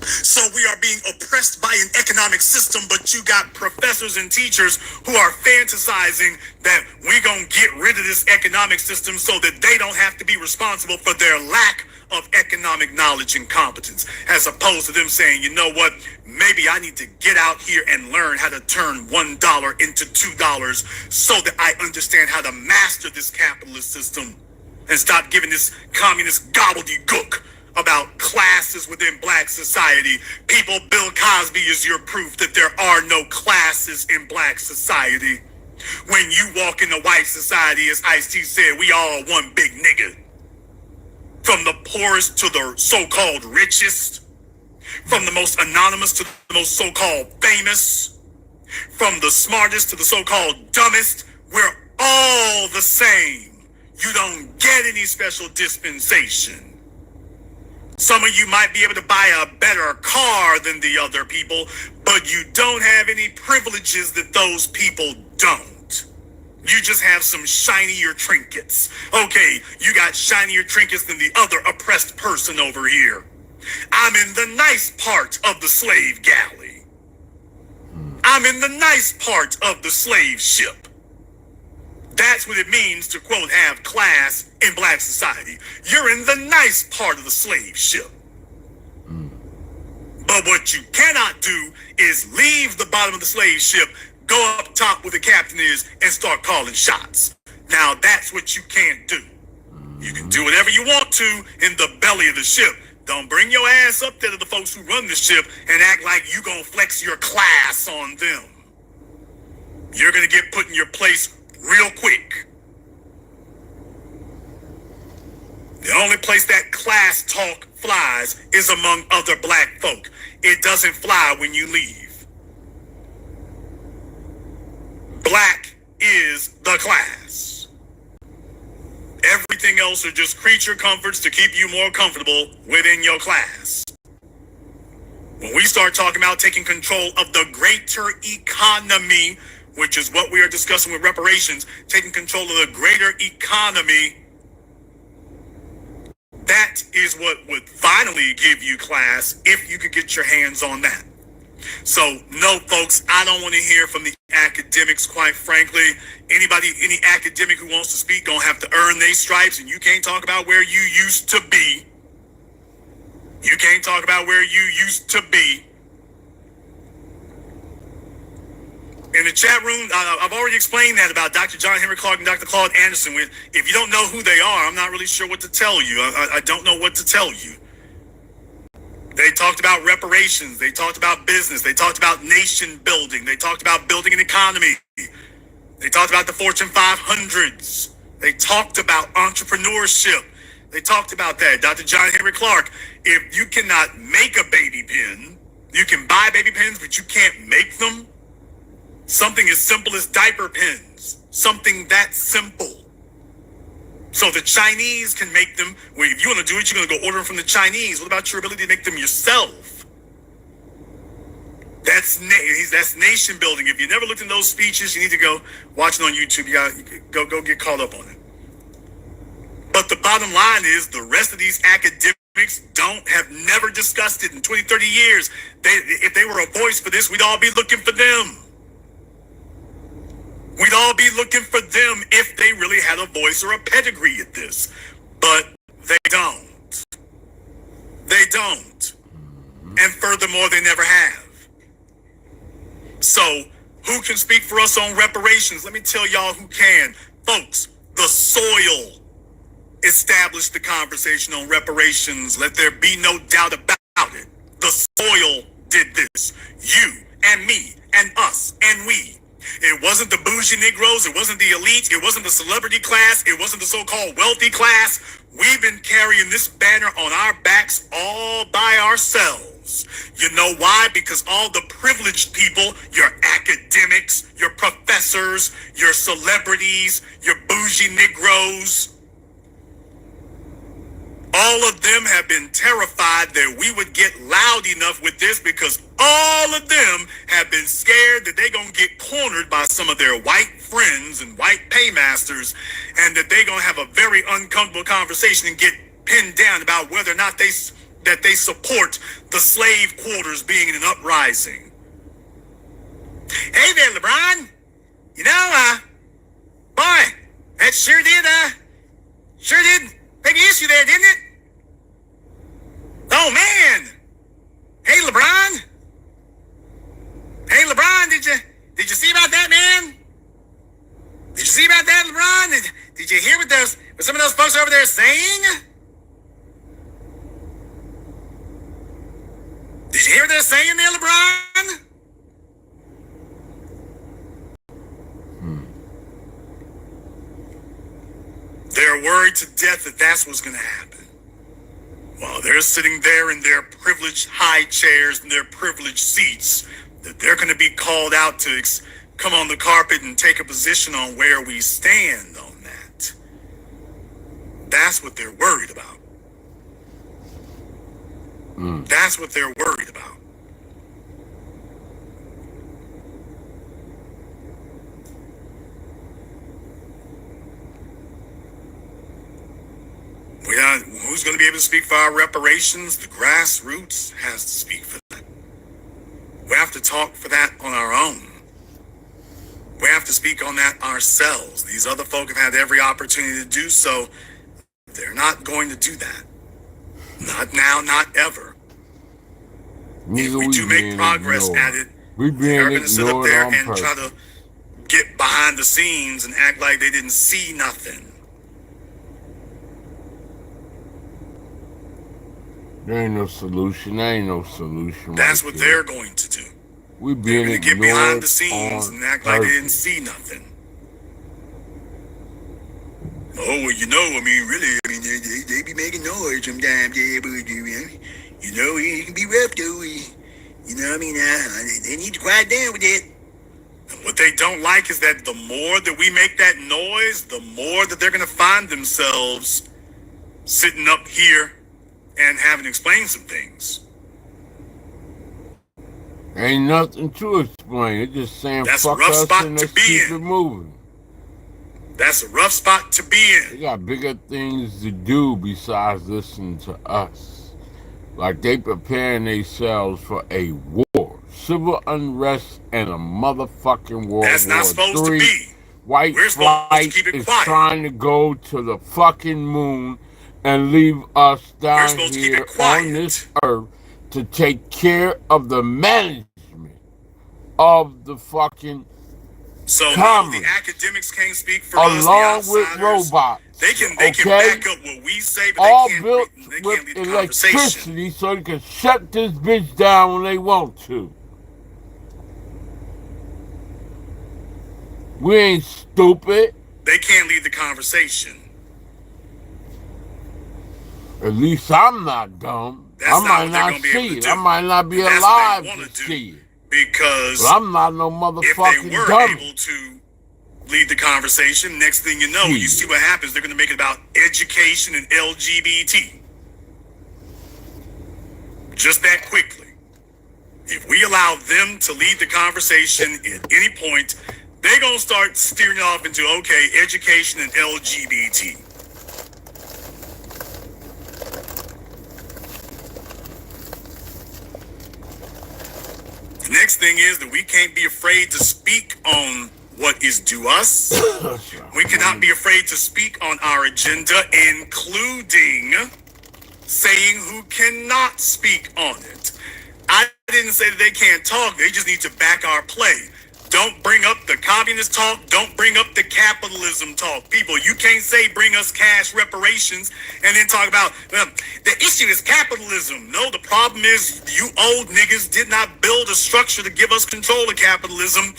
So we are being oppressed by an economic system, but you got professors and teachers who are fantasizing that we're going to get rid of this economic system so that they don't have to be responsible for their lack of economic knowledge and competence, as opposed to them saying, you know what, maybe I need to get out here and learn how to turn $1 into $2 so that I understand how to master this capitalist system and stop giving this communist gobbledygook about classes within black society. People, Bill Cosby is your proof that there are no classes in black society. When you walk into white society, as Ice-T said, we all one big nigga. From the poorest to the so-called richest, from the most anonymous to the most so-called famous, from the smartest to the so-called dumbest, we're all the same. You don't get any special dispensation. Some of you might be able to buy a better car than the other people, but you don't have any privileges that those people don't. You just have some shinier trinkets. Okay, you got shinier trinkets than the other oppressed person over here. I'm in the nice part of the slave galley. I'm in the nice part of the slave ship. That's what it means to, quote, have class in black society. You're in the nice part of the slave ship. But what you cannot do is leave the bottom of the slave ship, go up top where the captain is, and start calling shots. Now, that's what you can't do. You can do whatever you want to in the belly of the ship. Don't bring your ass up there to the folks who run the ship and act like you gonna flex your class on them. You're gonna get put in your place real quick. The only place that class talk flies is among other black folk. It doesn't fly when you leave. Black is the class. Everything else are just creature comforts to keep you more comfortable within your class. When we start talking about taking control of the greater economy, which is what we are discussing with reparations, taking control of the greater economy. That is what would finally give you class if you could get your hands on that. So, no, folks, I don't want to hear from the academics, quite frankly. Any academic who wants to speak gonna have to earn their stripes, and you can't talk about where you used to be. You can't talk about where you used to be. In the chat room, I've already explained that about Dr. John Henry Clark and Dr. Claude Anderson. If you don't know who they are, I'm not really sure what to tell you. I don't know what to tell you. They talked about reparations. They talked about business. They talked about nation building. They talked about building an economy. They talked about the Fortune 500s. They talked about entrepreneurship. They talked about that. Dr. John Henry Clark, if you cannot make a baby pen, you can buy baby pens, but you can't make them. Something as simple as diaper pens. Something that simple. So the Chinese can make them. Well, if you want to do it, you're going to go order them from the Chinese. What about your ability to make them yourself? That's nation building. If you never looked in those speeches, you need to go watch it on YouTube. You go get caught up on it. But the bottom line is the rest of these academics have never discussed it in 20, 30 years. If they were a voice for this, we'd all be looking for them. We'd all be looking for them if they really had a voice or a pedigree at this. But they don't. They don't. And furthermore, they never have. So, who can speak for us on reparations? Let me tell y'all who can. Folks, the soil established the conversation on reparations. Let there be no doubt about it. The soil did this. You and me and us and we. It wasn't the bougie Negroes. It wasn't the elite. It wasn't the celebrity class. It wasn't the so-called wealthy class. We've been carrying this banner on our backs all by ourselves. You know why? Because all the privileged people, your academics, your professors, your celebrities, your bougie Negroes, all of them have been terrified that we would get loud enough with this because all of them have been scared that they're going to get cornered by some of their white friends and white paymasters and that they're going to have a very uncomfortable conversation and get pinned down about whether or not they support the slave quarters being in an uprising. Hey there, LeBron. You know, boy, that sure did take an issue there, didn't it? Oh, man. Hey, LeBron. Hey, LeBron, did you see about that, man? Did you see about that, LeBron? Did you hear what some of those folks over there saying? Did you hear what they're saying there, LeBron? They're worried to death that that's what's going to happen. While they're sitting there in their privileged high chairs and their privileged seats, that they're going to be called out to come on the carpet and take a position on where we stand on that. That's what they're worried about. That's what they're worried about. Who's going to be able to speak for our reparations? The grassroots has to speak for that. We have to talk for that on our own. We have to speak on that ourselves. These other folk have had every opportunity to do so. They're not going to do that. Not now, not ever. If we do make progress at it, they're going to sit up there and try to get behind the scenes and act like they didn't see nothing. There ain't no solution. There ain't no solution. That's what they're going to do. They're going to get behind the scenes and act like they didn't see nothing. Oh, well, really, they be making noise sometimes. Yeah, but, it can be rough, though. They need to quiet down with it. And what they don't like is that the more that we make that noise, the more that they're going to find themselves sitting up here and having to explain some things. Ain't nothing to explain. It's just saying That's fuck a rough us spot and to let's be keep in. it moving. That's a rough spot to be in. They got bigger things to do besides listen to us. Like they preparing themselves for a war. Civil unrest and a motherfucking World That's not War supposed to III. be. White We're supposed to flight keep it is quiet. trying to go to the fucking moon and leave us down here on this earth to take care of the management of the fucking so commerce. No, the academics can't speak for along us, the outsiders. with robots. They can back up what we say, but all they can't built lead with the conversation. electricity so they can shut this bitch down when they want to. We ain't stupid. They can't lead the conversation. At least I'm not dumb. I might not see it. I might not be alive to see it. Because but I'm not no motherfucking if they were dummy. able to lead the conversation, next thing you know, you see what happens. They're going to make it about education and LGBT. Just that quickly. If we allow them to lead the conversation at any point, they're going to start steering off into, okay, education and LGBT. The next thing is that we can't be afraid to speak on what is due us. We cannot be afraid to speak on our agenda, including saying who cannot speak on it. I didn't say that they can't talk. They just need to back our play. Don't bring up the communist talk. Don't bring up the capitalism talk. People, you can't say bring us cash reparations and then talk about the issue is capitalism. No, the problem is you old niggas did not build a structure to give us control of capitalism.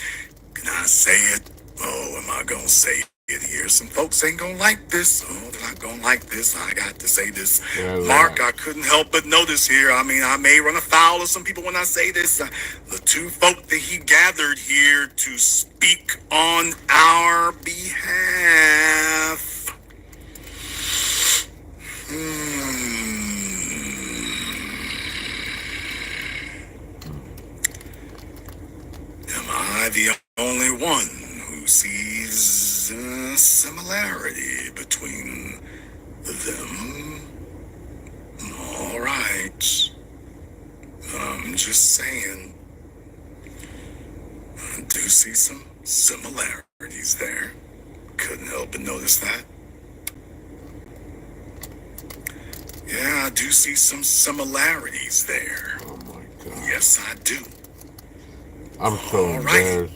Can I say it? Oh, am I going to say it here? Some folks ain't going to like this. Oh, they're not going to like this. I got to say this. Yeah, Mark, I couldn't help but notice here. I mean, I may run afoul of some people when I say this. The two folk that he gathered here to speak on our behalf. Am I the only one who sees a similarity between them? All right. I'm just saying. I do see some similarities there. Couldn't help but notice that. Yeah, I do see some similarities there. Oh my God. Yes, I do. I'm so embarrassed.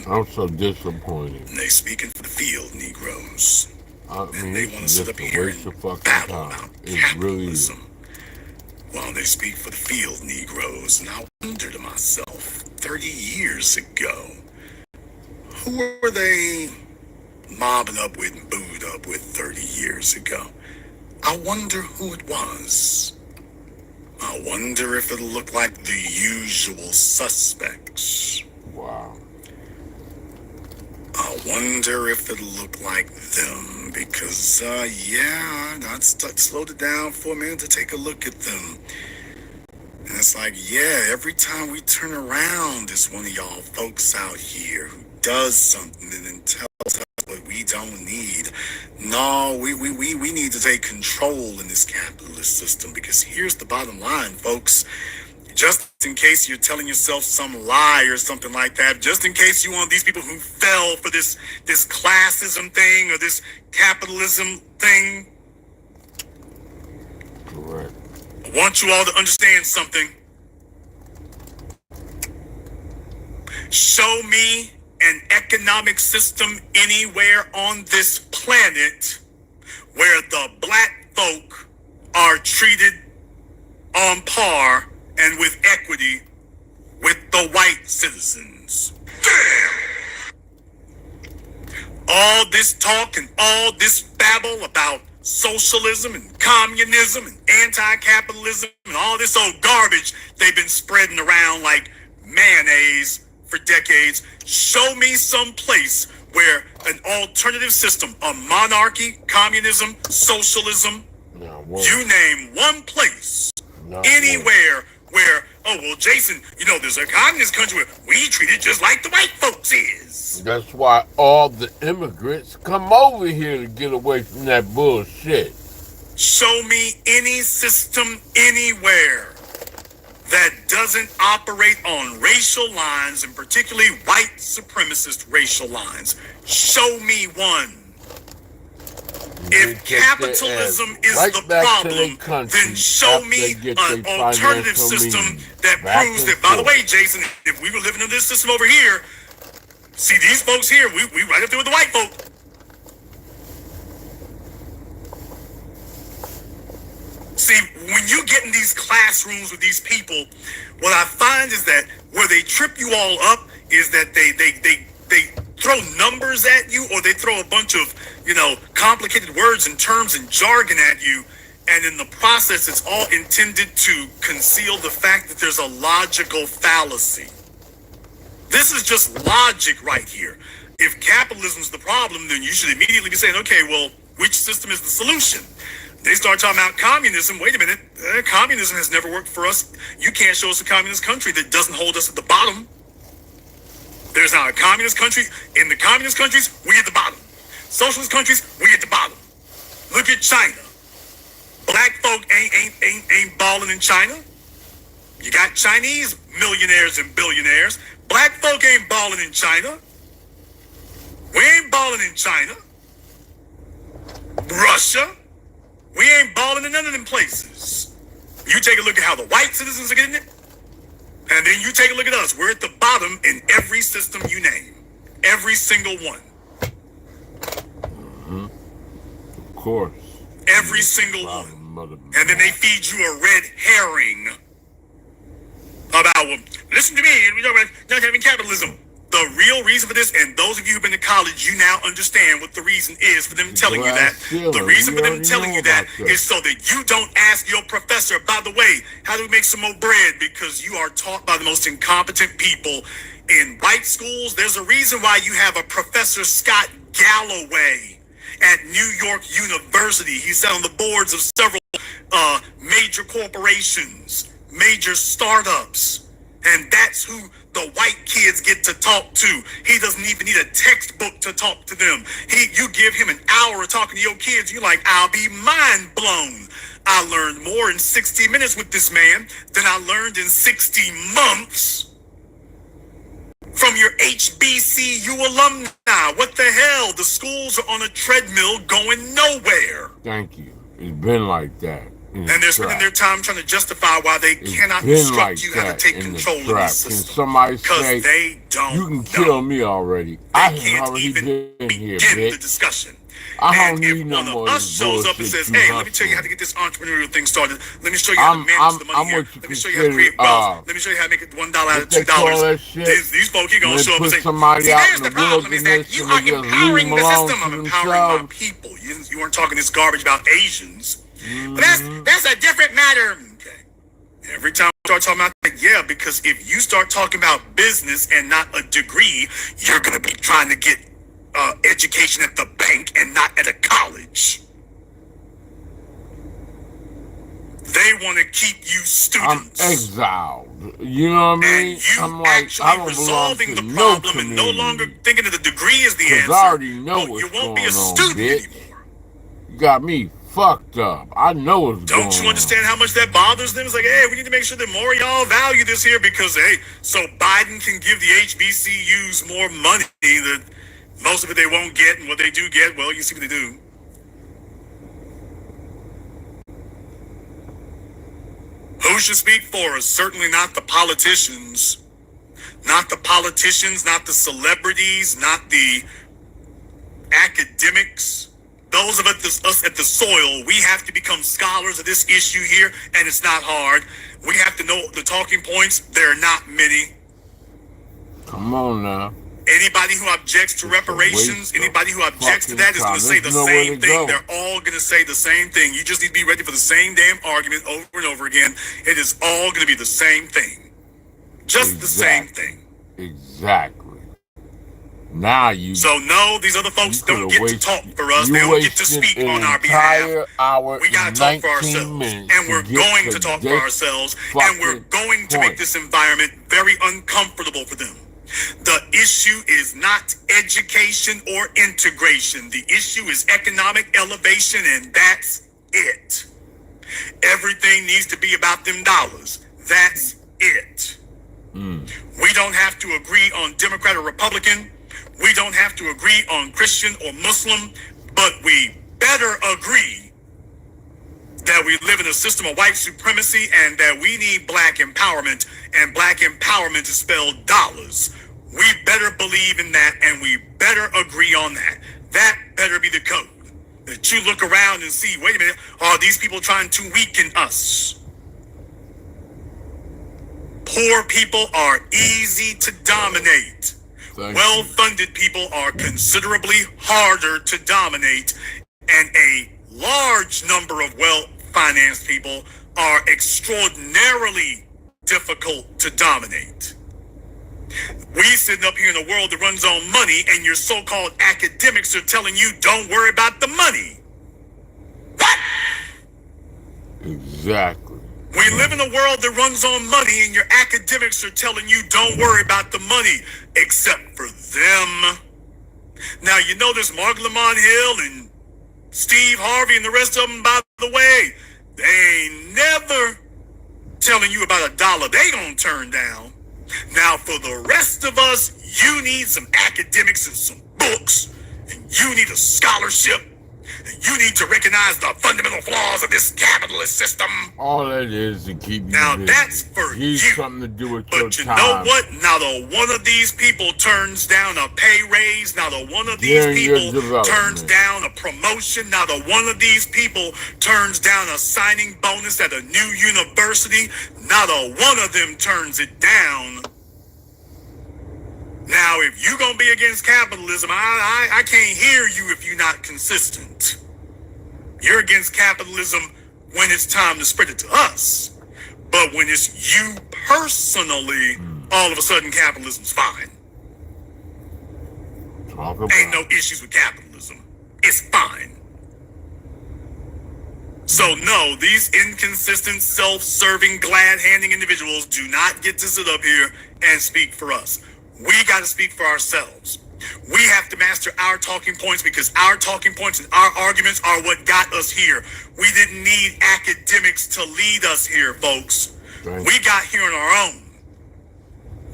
I'm so disappointed. And they speaking for the field, Negroes. I mean, and they want to sit up here and fucking battle time. about It capitalism. really While they speak for the field, Negroes. And I wonder to myself, 30 years ago, who were they mobbing up with and booed up with 30 years ago? I wonder who it was. I wonder if it'll look like the usual suspects. Wow. I wonder if it'll look like them because, yeah, I'd slowed it down for a minute to take a look at them. And it's like, yeah, every time we turn around, there's one of y'all folks out here who does something and then tells us what we don't need. No, we need to take control in this capitalist system because here's the bottom line, folks. Just in case you're telling yourself some lie or something like that, just in case you want these people who fell for this classism thing or this capitalism thing. Correct. I want you all to understand something. Show me an economic system anywhere on this planet where the black folk are treated on par and with equity with the white citizens. Damn! All this talk and all this babble about socialism and communism and anti-capitalism and all this old garbage they've been spreading around like mayonnaise for decades. Show me some place where an alternative system, a monarchy, communism, socialism, you name one place anywhere where Oh, well, Jason, there's a communist country where we treat it just like the white folks is. That's why all the immigrants come over here to get away from that bullshit. Show me any system anywhere that doesn't operate on racial lines, and particularly white supremacist racial lines. Show me one. If capitalism is the problem, then show me an alternative system that proves that, by the way, Jason, if we were living in this system over here, see these folks here, we right up there with the white folk. See, when you get in these classrooms with these people, what I find is that where they trip you all up is that they throw numbers at you, or they throw a bunch of, complicated words and terms and jargon at you. And in the process, it's all intended to conceal the fact that there's a logical fallacy. This is just logic right here. If capitalism is the problem, then you should immediately be saying, okay, well, which system is the solution? They start talking about communism. Wait a minute. Communism has never worked for us. You can't show us a communist country that doesn't hold us at the bottom. There's not a communist country. In the communist countries, we at the bottom. Socialist countries, we at the bottom. Look at China. Black folk ain't balling in China. You got Chinese millionaires and billionaires. Black folk ain't balling in China. We ain't balling in China. Russia, we ain't balling in none of them places. You take a look at how the white citizens are getting it, and then you take a look at us. We're at the bottom in every system you name. Every single one. Of course. Every single one. And then they feed you a red herring about, well, listen to me, we talk about not having capitalism. The real reason for this, and those of you who've been to college, you now understand what the reason is for them telling you that. The reason for them telling you that is so that you don't ask your professor, by the way, how do we make some more bread? Because you are taught by the most incompetent people in white schools. There's a reason why you have a Professor Scott Galloway at New York University. He sat on the boards of several major corporations, major startups, and that's who the white kids get to talk to. He doesn't even need a textbook to talk to them. You give him an hour of talking to your kids, you're like, I'll be mind blown. I learned more in 60 minutes with this man than I learned in 60 months from your HBCU alumni. What the hell? The schools are on a treadmill going nowhere. Thank you. It's been like that. And they're spending their time trying to justify why they cannot instruct you how to take control of the system. Can somebody say, they don't you can kill me already? I have already been here, bitch. The discussion. I don't need no more of this shows up and says, hey, let me tell you how to get this entrepreneurial thing started. Let me show you how to manage the money here. Let me show you how to create wealth. Let me show you how to make it $1 out of $2. These folks are going to show up and say, see, there's the problem is that you are empowering the system. I'm empowering my people. You weren't talking this garbage about Asians. But that's a different matter. Okay. Every time we start talking about that, yeah, because if you start talking about business and not a degree, you're going to be trying to get education at the bank and not at a college. They want to keep you students. I'm exiled. You know what I mean? I'm like, I don't belong to no community. And no longer thinking that the degree is the answer. I already know what's you won't be a going student on, bitch. anymore. You got me fucked up. I know what's going on. Don't you understand how much that bothers them? It's like, hey, we need to make sure that more of y'all value this here because, hey, so Biden can give the HBCUs more money that most of it they won't get, and what they do get, well, you see what they do. Who should speak for us? Certainly not the politicians. Not the politicians, not the celebrities, not the academics. Those of us at the soil, we have to become scholars of this issue here, and it's not hard. We have to know the talking points. There are not many. Come on now. Anybody who objects to reparations, anybody who objects to that is going to say the same thing. They're all going to say the same thing. You just need to be ready for the same damn argument over and over again. It is all going to be the same thing. Just the same thing. Exactly. Now you. So no, these other folks don't get to talk for us. They don't get to speak on our behalf. Hour we gotta talk for ourselves, and we're going to talk for ourselves, and we're going to make this environment very uncomfortable for them. The issue is not education or integration. The issue is economic elevation, and that's it. Everything needs to be about them dollars. That's it. We don't have to agree on Democrat or Republican. We don't have to agree on Christian or Muslim, but we better agree that we live in a system of white supremacy and that we need black empowerment, and black empowerment is spelled dollars. We better believe in that, and we better agree on that. That better be the code. That you look around and see, wait a minute, are these people trying to weaken us? Poor people are easy to dominate. Well-funded people are considerably harder to dominate, and a large number of well-financed people are extraordinarily difficult to dominate. We sitting up here in a world that runs on money, and your so-called academics are telling you don't worry about the money. What? Exactly. We live in a world that runs on money, and your academics are telling you don't worry about the money, except for them. Now, you know this Mark Lamont Hill and Steve Harvey and the rest of them, by the way, they ain't never telling you about a dollar they gonna turn down. Now, for the rest of us, you need some academics and some books, and you need a scholarship, and you need to recognize the fundamental flaws of this capitalist system. All that is to keep you now busy. That's for you. Something to do with but your you time. know what? Now the one of these people turns down a pay raise. Now the one of these people turns down a promotion. Now the one of these people turns down a signing bonus at a new university. Now the one of them turns it down. Now, if you're going to be against capitalism, I can't hear you if you're not consistent. You're against capitalism when it's time to spread it to us. But when it's you personally, all of a sudden capitalism's fine. Ain't no issues with capitalism. It's fine. So no, these inconsistent, self-serving, glad-handing individuals do not get to sit up here and speak for us. We got to speak for ourselves. We have to master our talking points, because our talking points and our arguments are what got us here. We didn't need academics to lead us here, folks. Right. We got here on our own.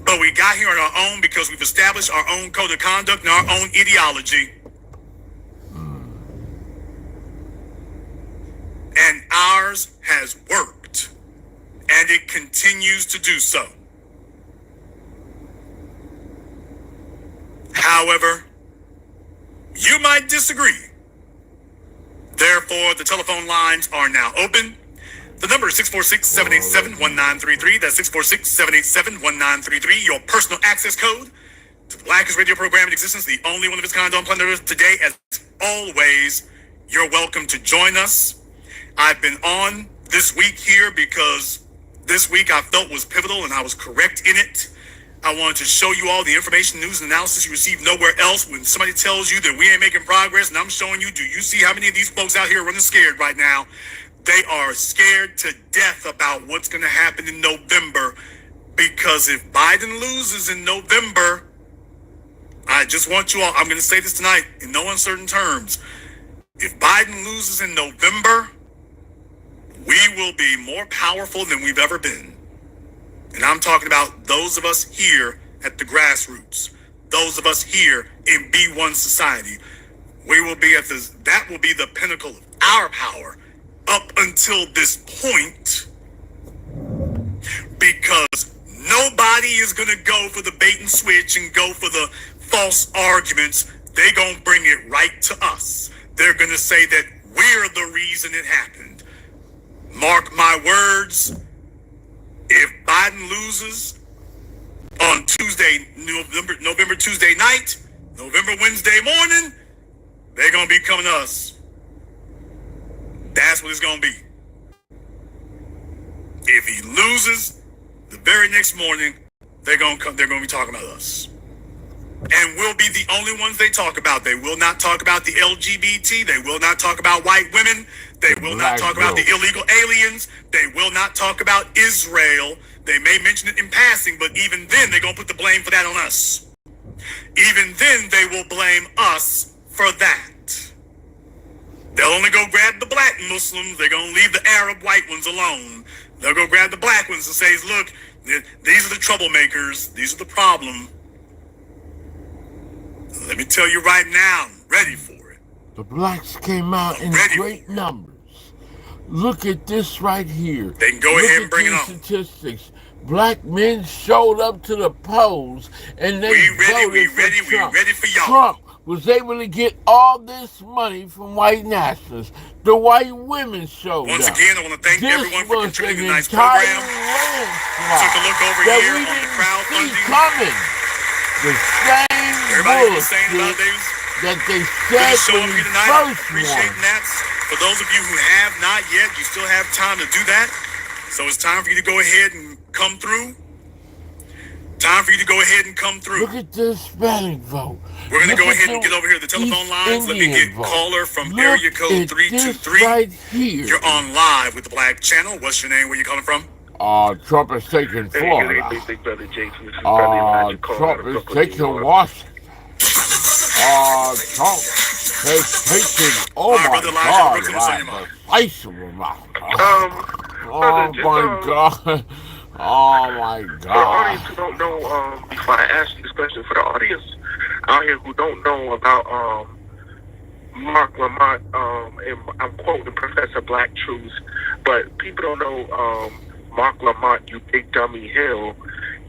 But we got here on our own because we've established our own code of conduct and our own ideology. And ours has worked. And it continues to do so. However, you might disagree. Therefore, the telephone lines are now open. The number is 646-787-1933. That's 646-787-1933. Your personal access code to the blackest radio program in existence, the only one of its kind on planet Earth today. As always, you're welcome to join us. I've been on this week here because this week I felt was pivotal and I was correct in it. I wanted to show you all the information, news, and analysis you receive nowhere else. When somebody tells you that we ain't making progress, and I'm showing you, do you see how many of these folks out here running scared right now? They are scared to death about what's going to happen in November, because if Biden loses in November, I just want you all, I'm going to say this tonight in no uncertain terms. If Biden loses in November, we will be more powerful than we've ever been. And I'm talking about those of us here at the grassroots, those of us here in B1 society. We will be that will be the pinnacle of our power up until this point, because nobody is going to go for the bait and switch and go for the false arguments. They're going to bring it right to us. They're going to say that we're the reason it happened. Mark my words. If Biden loses on Tuesday, November Tuesday night, November Wednesday morning, they're going to be coming to us. That's what it's going to be. If he loses, the very next morning, they're going to be talking about us. and will be the only ones they talk about. They will not talk about the LGBT. They will not talk about white women. They will not talk about the illegal aliens. They will not talk about Israel. They may mention it in passing, but even then, they're going to put the blame for that on us. Even then, they will blame us for that. They'll only go grab the black Muslims. They're going to leave the Arab white ones alone. They'll go grab the black ones and say, look, these are the troublemakers. These are the problem. Let me tell you right now, I'm ready for it. The blacks came out in great numbers. Look at this right here. They can go ahead and bring it on. Statistics. Black men showed up to the polls and they voted for Trump. We ready for y'all. Trump was able to get all this money from white nationalists. The white women showed Once up. again, I want to thank everyone for contributing to tonight's program. Took a look over here on the crowdfunding. Coming. The same everybody was saying about that they said showing when me tonight. I appreciate that. For those of you who have not yet, you still have time to do that. So it's time for you to go ahead and come through. Time for you to go ahead and come through. Look at the Hispanic vote. We're going to go ahead and get over here to the telephone lines. Let me get caller from area code 323. Right here. You're on live with the Black Channel. What's your name? Where you calling from? Trump is taking Florida. Trump is taking Washington. Trump has taken, oh my God, oh my God. Oh my God. For the audience who don't know, before I ask you this question, for the audience out here who don't know about Mark Lamont, and I'm quoting Professor Black Truth, but people don't know Mark Lamont, you big dummy Hill.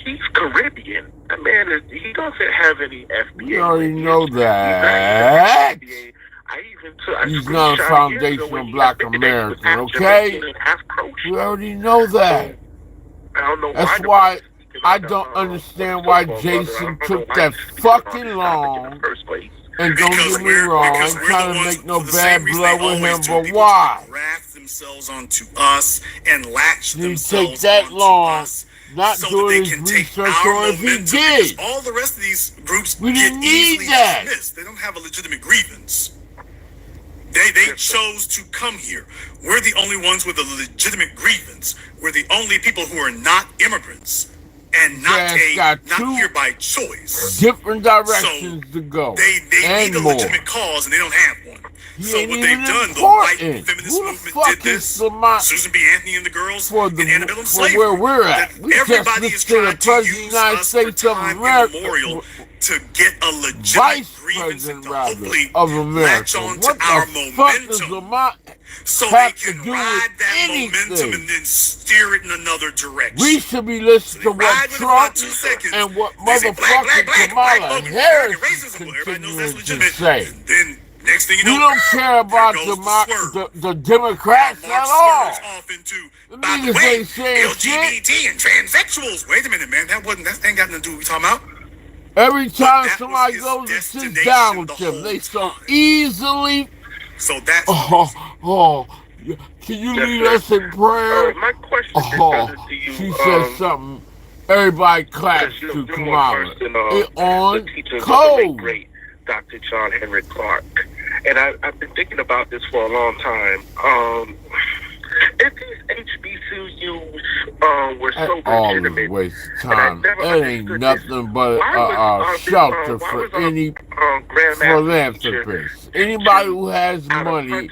He's Caribbean. That man he doesn't have any FBA. You already know that. He's not a foundational black American, okay? We already know that. I don't know. That's why I don't understand why Jason took that fucking long. And don't get me wrong, I'm trying to make no bad blood with him, but why? Graft themselves onto us and latch themselves that long, us not so doing that they his can take research, our or if he momentum. did. All the rest of these groups We get didn't need easily that. dismissed. They don't have a legitimate grievance. They chose to come here. We're the only ones with a legitimate grievance. We're the only people who are not immigrants and not here by choice. Different directions to go. They need a more. legitimate cause and they don't have one. So what they've done, the important. white feminist Who the movement fuck did this. Susan B. Anthony and the girls for antebellum slavery. where we're at. We Everybody is just to trying the to use United us for States of time America. immemorial to get a legitimate Vice grievance and President, to rather, hopefully of America. latch on What to our the fuck does momentum Lamont so they have can to do ride with that anything? momentum and then steer it in another direction. We should be listening to what Trump and what motherfucking Kamala Harris continues to say. Then next thing you know, we don't care about the Democrats at all. Off into, The by the niggas way, ain't saying LGBT shit. and transsexuals. Wait a minute, man. That ain't got nothing to do with what we talking about. Every time that somebody was goes his and sits down with destination them, the they whole so time. easily. So that's Can you lead us in prayer? My question is to you. She said something. Everybody claps to Kamala. It on code. Great Dr. John Henry Clark. And I've been thinking about this for a long time. If these HBCUs were so legitimate, waste of time. It ain't nothing but a shelter for any philanthropist. Anybody who has money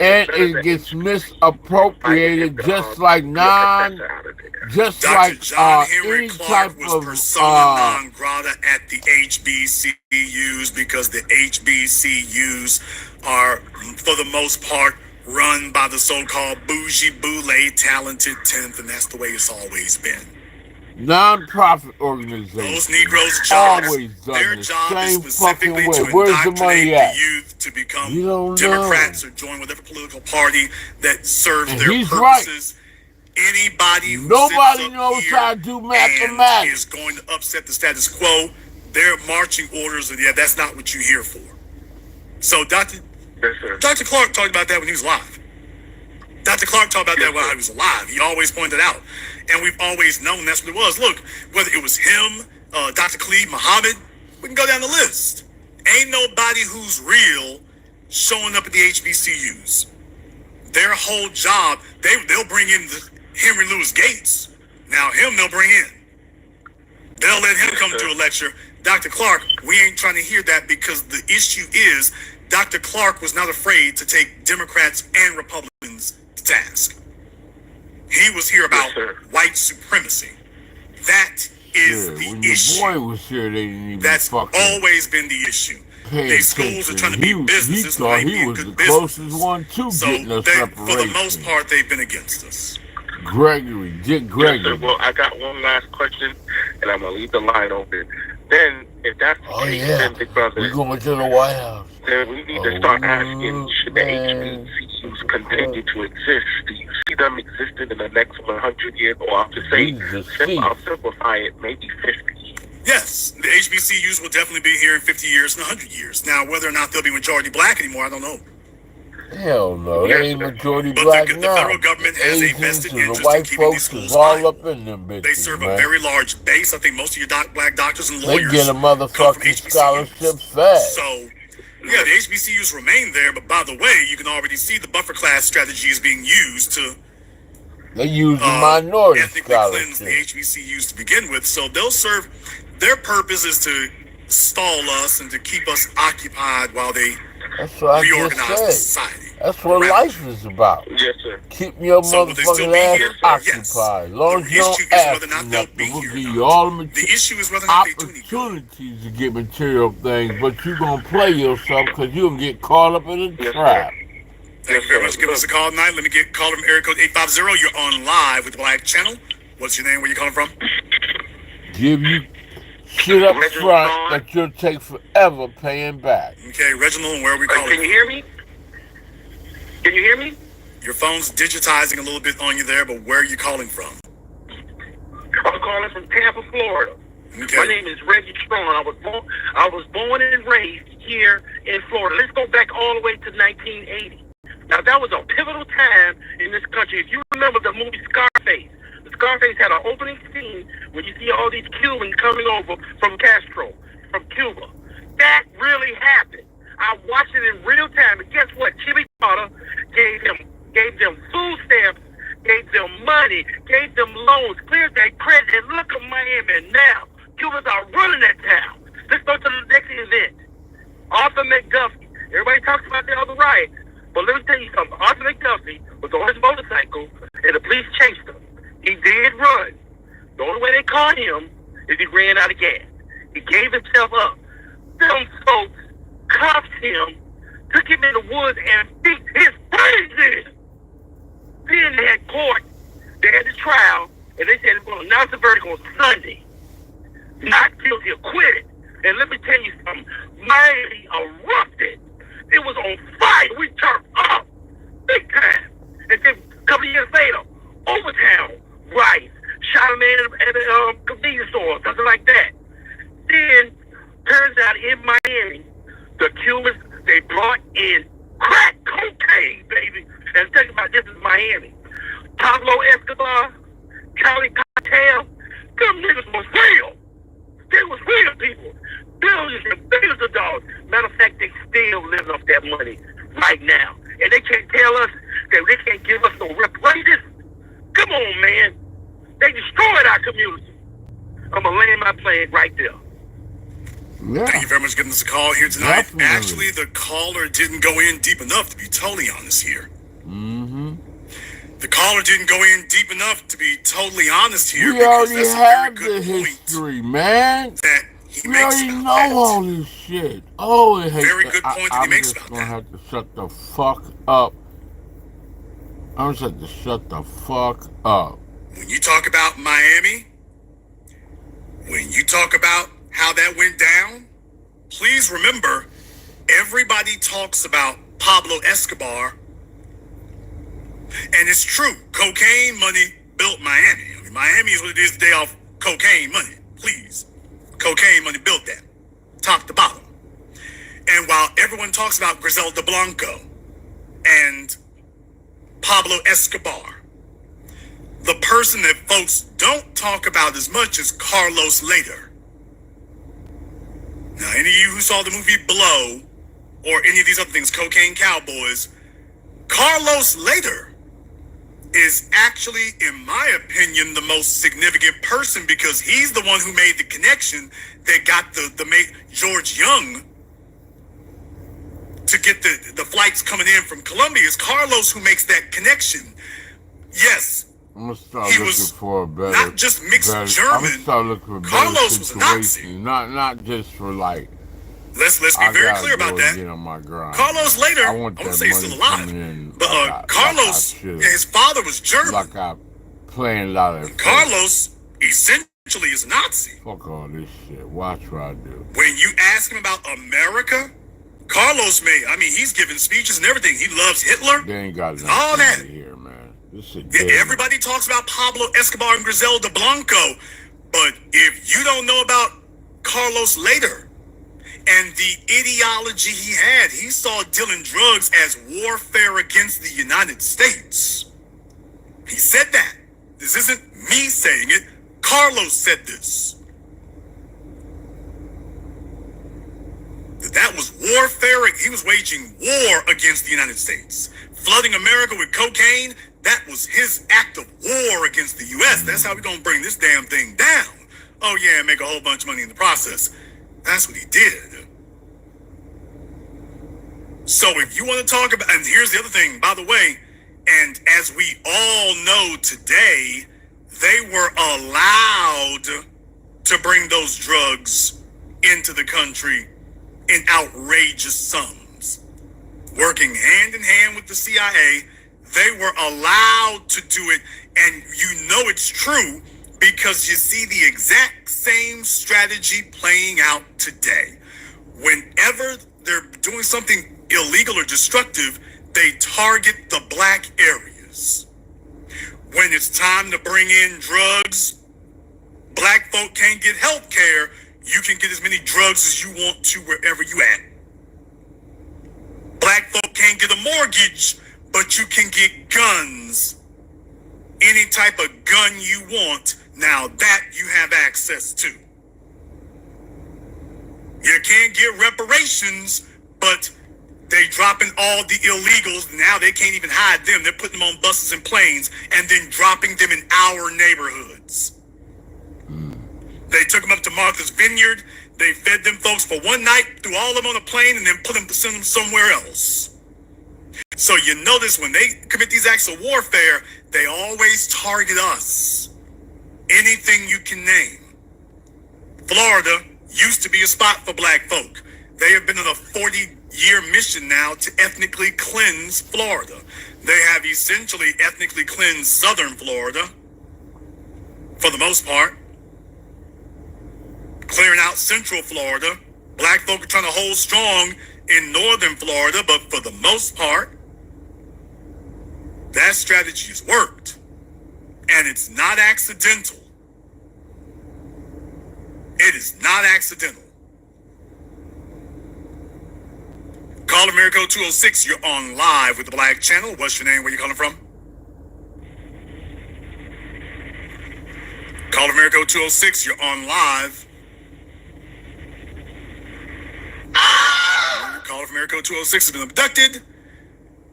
and it gets misappropriated just like just Dr. like John Henry any Clark type was of persona non grata at the HBCUs because the HBCUs are, for the most part, run by the so-called bougie, boule, talented 10th, and that's the way it's always been. non-profit organizations. Those Negroes' jobs, always done their the job is same specifically fucking to way. Where's the indoctrinate money at? the youth to become You don't Democrats know. or join whatever political party that serves And their he's purposes. Anybody who Nobody sits up knows here how to do and mathematics. is going to upset the status quo, their marching orders, and that's not what you're here for. So Dr. Clark talked about that when he was alive. Dr. Clark talked about that when he was alive. He always pointed out. And we've always known that's what it was. Look, whether it was him, Dr. Khalid Muhammad, We can go down the list. Ain't nobody who's real showing up at the HBCUs. Their whole job, they'll bring in Henry Louis Gates. Now him they'll bring in. They'll let him come to a lecture. Dr. Clark, we ain't trying to hear that because the issue is Dr. Clark was not afraid to take Democrats and Republicans to task. He was here about white supremacy. That is the when issue. Your boy was here, they didn't even That's always been the issue. These schools are trying to be businesses. He thought he was the closest one to getting a separation. For the most part, they've been against us. Dick Gregory. Yes, sir. Well, I got one last question, and I'm going to leave the line open. Then, if that's the case, then, big brother, we're going to the White House. Then we need to start asking, should the HBCUs continue to exist? Do you see them existing in the next 100 years? Or I'll just say, I'll simplify it, maybe 50. Yes, the HBCUs will definitely be here in 50 years and 100 years. Now, whether or not they'll be majority black anymore, I don't know. Hell no, they ain't majority black now. The federal government has a vested interest white in keeping these folks schools all up in them bitches, They serve a very large base. I think most of your black doctors and lawyers they get a motherfucking scholarship fast. So, yeah, the HBCUs remain there, but by the way, you can already see the buffer class strategy is being used to they use the minority ethnically cleanse the HBCUs to begin with. So they'll serve, their purpose is to stall us and to keep us occupied while they reorganize the society. That's what life is about. Yes, sir. Keep your motherfucking ass occupied. As long as you don't ask nothing, we'll give you all the issue is whether or not opportunities to get material things, but you're going to play yourself because you're going to get caught up in a trap. Thank you very much. Give us a call tonight. Let me call from area code 850. You're on live with the Black Channel. What's your name? Where you calling from? Give you shit up front that you'll take forever paying back. Okay, Reginald, where are we calling? Can you hear me? Can you hear me? Your phone's digitizing a little bit on you there, but where are you calling from? I'm calling from Tampa, Florida. Okay. My name is Reggie Strong. I was born and raised here in Florida. Let's go back all the way to 1980. Now, that was a pivotal time in this country. If you remember the movie Scarface, Scarface had an opening scene where you see all these Cubans coming over from Castro, from Cuba. That really happened. I watched it in real time, and guess what? Jimmy Carter gave them food stamps, gave them money, gave them loans, cleared their credit, and look at Miami now. Cubans are running that town. Let's go to the next event. Arthur McDuffie. Everybody talks about the other riot, but let me tell you something. Arthur McDuffie was on his motorcycle, and the police chased him. He did run. The only way they caught him is he ran out of gas. He gave himself up. Them folks cuffed him, took him in the woods, and beat his brains in. Then they had court, they had the trial, and they said they're going to announce the verdict on Sunday. Not guilty, acquitted. And let me tell you something, Miami erupted. It was on fire. We turned up big time. And then a couple of years later, Overtown riots, shot a man at a convenience store, something like that. Then, turns out in Miami, the Cubans, they brought in crack cocaine, baby. And think about this is Miami. Pablo Escobar, Cali Cartel, them niggas was real. They was real people. Billions and billions of dollars. Matter of fact, they still living off that money right now. And they can't tell us that they can't give us no reparations. Come on, man. They destroyed our community. I'm going to land my plane right there. Yeah. Thank you very much for giving us a call here tonight. Definitely. Actually, the caller didn't go in deep enough to be totally honest here. Mm-hmm. The caller didn't go in deep enough to be totally honest here. We already have the history, man. That he we makes already about know that. all this shit. Oh, it hates Very good point that he makes about I'm just that. gonna have to shut the fuck up. I'm just have to shut the fuck up. When you talk about Miami, when you talk about how that went down, please remember, everybody talks about Pablo Escobar. And it's true, cocaine money built Miami. I mean, Miami is what it is today off cocaine money. Please. Cocaine money built that, top to bottom. And while everyone talks about Griselda Blanco and Pablo Escobar, the person that folks don't talk about as much is Carlos Lader. Now, any of you who saw the movie Blow or any of these other things, Cocaine Cowboys, Carlos Later is actually, in my opinion, the most significant person because he's the one who made the connection that got the George Young to get the flights coming in from Colombia. It's Carlos who makes that connection. Yes, I'm gonna start he looking was for a better, not just mixed I'm German. gonna start looking for Carlos was a Nazi. Not just for like. Let's be very clear about that. Get on my grind. Carlos Later, I want want to say he's still alive, but like Carlos, his father was German. Like I playing a lot of. Carlos essentially is a Nazi. Fuck all this shit. Watch what I do. When you ask him about America, Carlos he's giving speeches and everything. He loves Hitler. They ain't got all that here, man. This shit. Everybody talks about Pablo Escobar and Griselda Blanco, but if you don't know about Carlos Later and the ideology he had, he saw dealing drugs as warfare against the United States. He said that. This isn't me saying it. Carlos said this. That was warfare. He was waging war against the United States. Flooding America with cocaine, that was his act of war against the U.S. That's how we're going to bring this damn thing down. Oh, yeah, and make a whole bunch of money in the process. That's what he did. So if you want to talk about, and here's the other thing, by the way, and as we all know today, they were allowed to bring those drugs into the country in outrageous sums. Working hand in hand with the CIA, they were allowed to do it, and you know it's true because you see the exact same strategy playing out today. Whenever they're doing something illegal or destructive, they target the black areas. When it's time to bring in drugs, black folk can't get health care. You can get as many drugs as you want to wherever you at. Black folk can't get a mortgage, but you can get guns. Any type of gun you want, now that you have access to. You can't get reparations, but they dropping all the illegals. Now they can't even hide them. They're putting them on buses and planes and then dropping them in our neighborhoods. They took them up to Martha's Vineyard. They fed them folks for one night, threw all of them on a plane, and then send them somewhere else. So you notice when they commit these acts of warfare, they always target us. Anything you can name. Florida used to be a spot for black folk. They have been on a 40-year mission now to ethnically cleanse Florida. They have essentially ethnically cleansed southern Florida, for the most part. Clearing out central Florida. Black folk are trying to hold strong in northern Florida, but for the most part, that strategy has worked. And it's not accidental. It is not accidental. Call America 206, you're on live with the Black Channel. What's your name? Where you calling from? Call America 206, you're on live. Caller from area code 206 has been abducted.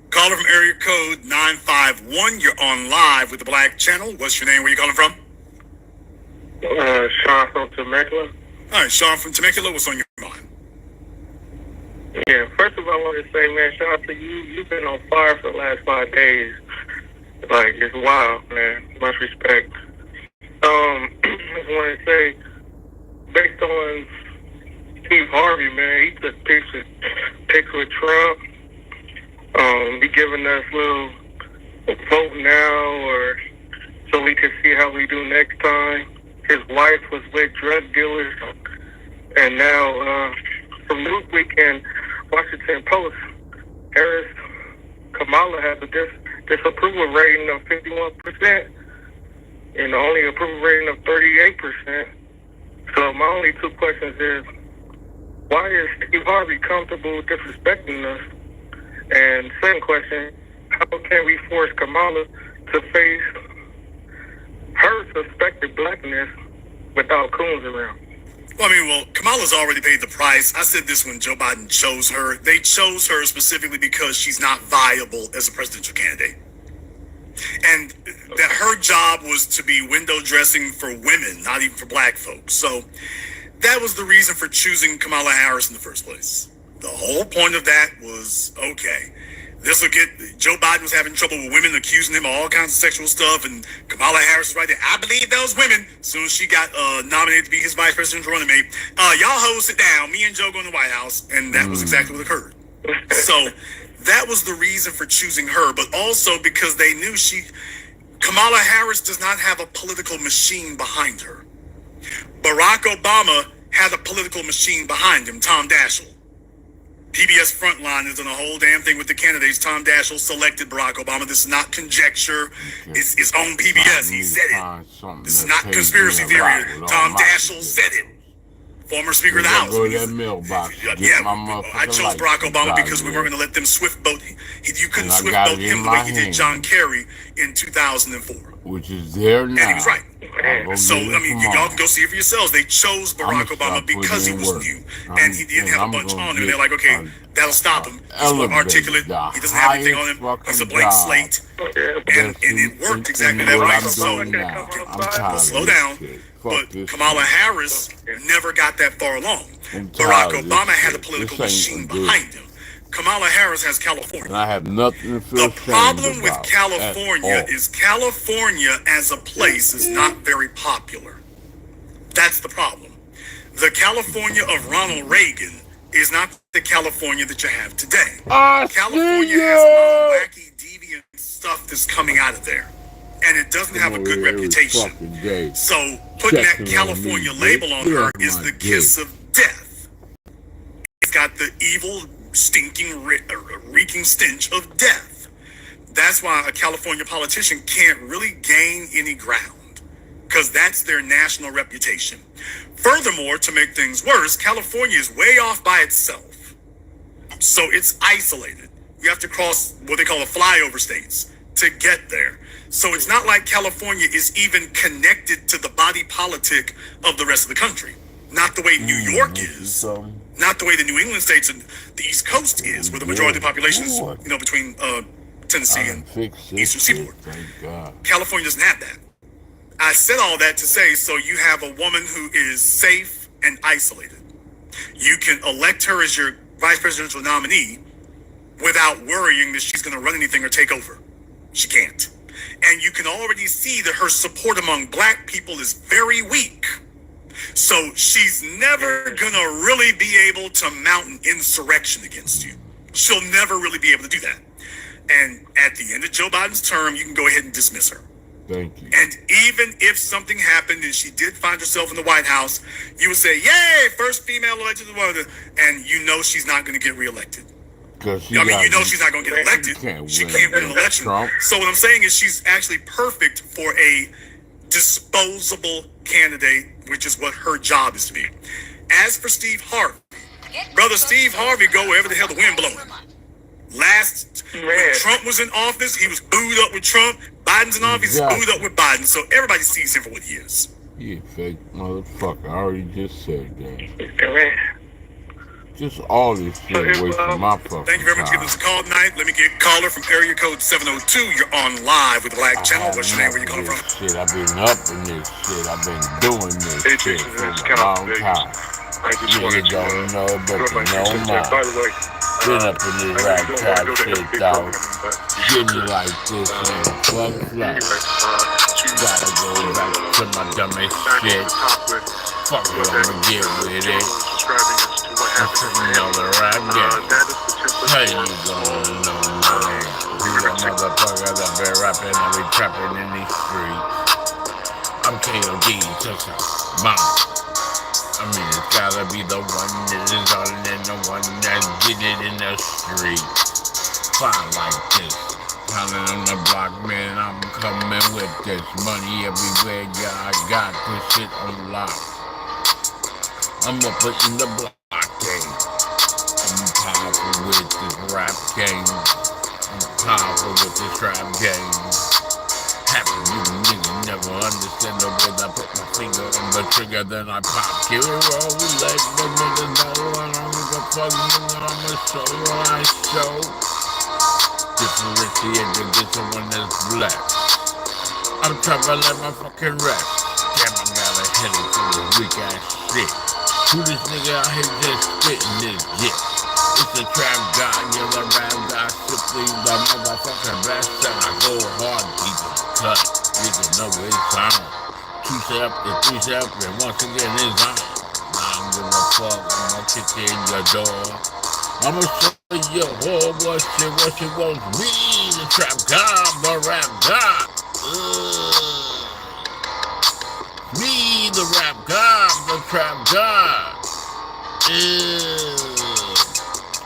Caller from area code 951, you're on live with the Black Channel. What's your name? Where you calling from? Sean from Temecula. All right, Sean from Temecula, what's on your mind? Yeah, first of all, I want to say, man, shout out to you. You've been on fire for the last 5 days. Like, it's wild, man. Much respect. I just want to say, based on Steve Harvey, man, he took pics with Trump. He giving us little vote now, or so we can see how we do next time. His wife was with drug dealers, and now from Newsweek and Washington Post, Kamala has a disapproval rating of 51%, and the only approval rating of 38%. So my only two questions is, why is Steve Harvey comfortable disrespecting us? And second question, how can we force Kamala to face her suspected blackness without coons around? Well, Kamala's already paid the price. I said this when Joe Biden chose her. They chose her specifically because she's not viable as a presidential candidate. And that her job was to be window dressing for women, not even for black folks. So that was the reason for choosing Kamala Harris in the first place. The whole point of that was, okay, this will get, Joe Biden was having trouble with women accusing him of all kinds of sexual stuff, and Kamala Harris was right there. I believe those women. As soon as she got nominated to be his vice presidential running mate, y'all hoes sit down. Me and Joe go in the White House, and that was exactly what occurred. So that was the reason for choosing her, but also because they knew Kamala Harris does not have a political machine behind her. Barack Obama had a political machine behind him, Tom Daschle. PBS Frontline is doing a whole damn thing with the candidates. Tom Daschle selected Barack Obama. This is not conjecture. It's on PBS. He said it. This is not conspiracy theory. Tom Daschle said it. Former Speaker of the House. I chose Barack Obama because we weren't going to let them swift boat. You couldn't swift boat him the way he did John Kerry in 2004. Which is there now. And he was right. So, y'all can go see it for yourselves. They chose Barack Obama because he was new. And he didn't have a bunch on him. And they're like, okay, that'll stop him. He's more articulate. He doesn't have anything on him. He's a blank slate. And it worked exactly that way. So, slow down. But Kamala Harris never got that far along. Barack Obama had a political machine behind him. Kamala Harris has California. And I have nothing to feel The problem with California is California as a place is not very popular. That's the problem. The California of Ronald Reagan is not the California that you have today. California has a lot of wacky, deviant stuff that's coming out of there. And it doesn't have a good reputation. So putting that California label on her is the kiss of death. It's got the evil, stinking, reeking stench of death. That's why a California politician can't really gain any ground, because that's their national reputation. Furthermore, to make things worse, California is way off by itself. So it's isolated. You have to cross what they call the flyover states to get there. So it's not like California is even connected to the body politic of the rest of the country. Not the way New York is. Not the way the New England states and the East Coast is, where the majority of the population is, between Tennessee and Eastern Seaboard. California doesn't have that. I said all that to say, so you have a woman who is safe and isolated. You can elect her as your vice presidential nominee without worrying that she's going to run anything or take over. She can't. And you can already see that her support among black people is very weak. So she's never going to really be able to mount an insurrection against you. She'll never really be able to do that. And at the end of Joe Biden's term, you can go ahead and dismiss her. Thank you. And even if something happened and she did find herself in the White House, you would say, yay, first female elected to the world. And you know she's not going to get reelected. You know she's not going to get elected. She can't win an election. So what I'm saying is she's actually perfect for a disposable candidate, which is what her job is to be. As for Steve Harvey, brother Steve Harvey go wherever the hell the wind blowing. When Trump was in office, he was booed up with Trump. Biden's in office, he's booed up with Biden. So everybody sees him for what he is. You fake motherfucker. I already just said that. Just all this shit away from my fucking Thank you very much for giving us a call tonight. Let me get a caller from area code 702. You're on live with the Black Channel. What's your name? Where you calling from? Shit, I've been up in this shit. I've been doing this shit for a long time. You don't know, but you know more. Been up in this rap trap shit, dog. Get me like this and fuck. Gotta go back to my dumbest shit. Fuck it, I'ma get with it. I'm sitting on the rap game. How you gonna know, man? These are motherfuckers that been rapping and be trapping in these streets. I'm KOD, touch out, bomb. It's gotta be the one that is on and the one that did it in the street. Fine like this. Pounding on the block, man, I'm coming with this money everywhere, yeah, I got this shit on lock. I'm up in the block game. I'm powerful with this rap game. I'm powerful with this rap game. Half of you niggas never understand the way I put my finger on the trigger, then I pop. Give it roll, let the niggas know I don't give a fuck, nigga, I'ma show what I show. Differentiate the different one that's black. I'm trying to let my fucking rest. Damn, I gotta hit it for this weak ass shit. Who this nigga out here just spitting this shit? It's the trap god, you're the rap god, simply the motherfucking best, and I go hard, deep in the cut. Nigga know it's sound. 2 step to 3 step, and once again it's on. Now I'm gonna fuck, I'm gonna kick in your door. I'ma show you what she wants me, the trap god, the rap god. Me, the rap god, the trap god.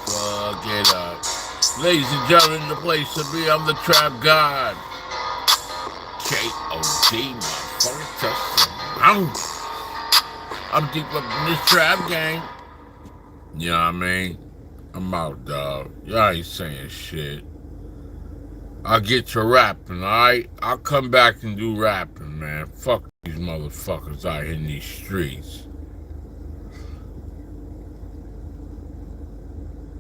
Fuck it up. Ladies and gentlemen, the place to be, I'm the trap god. K.O.D. motherfucker. I'm deep up in this trap game. You know what I mean? I'm out, dog. Y'all ain't saying shit. I'll get to rapping, alright? I'll come back and do rapping, man. Fuck these motherfuckers out here in these streets.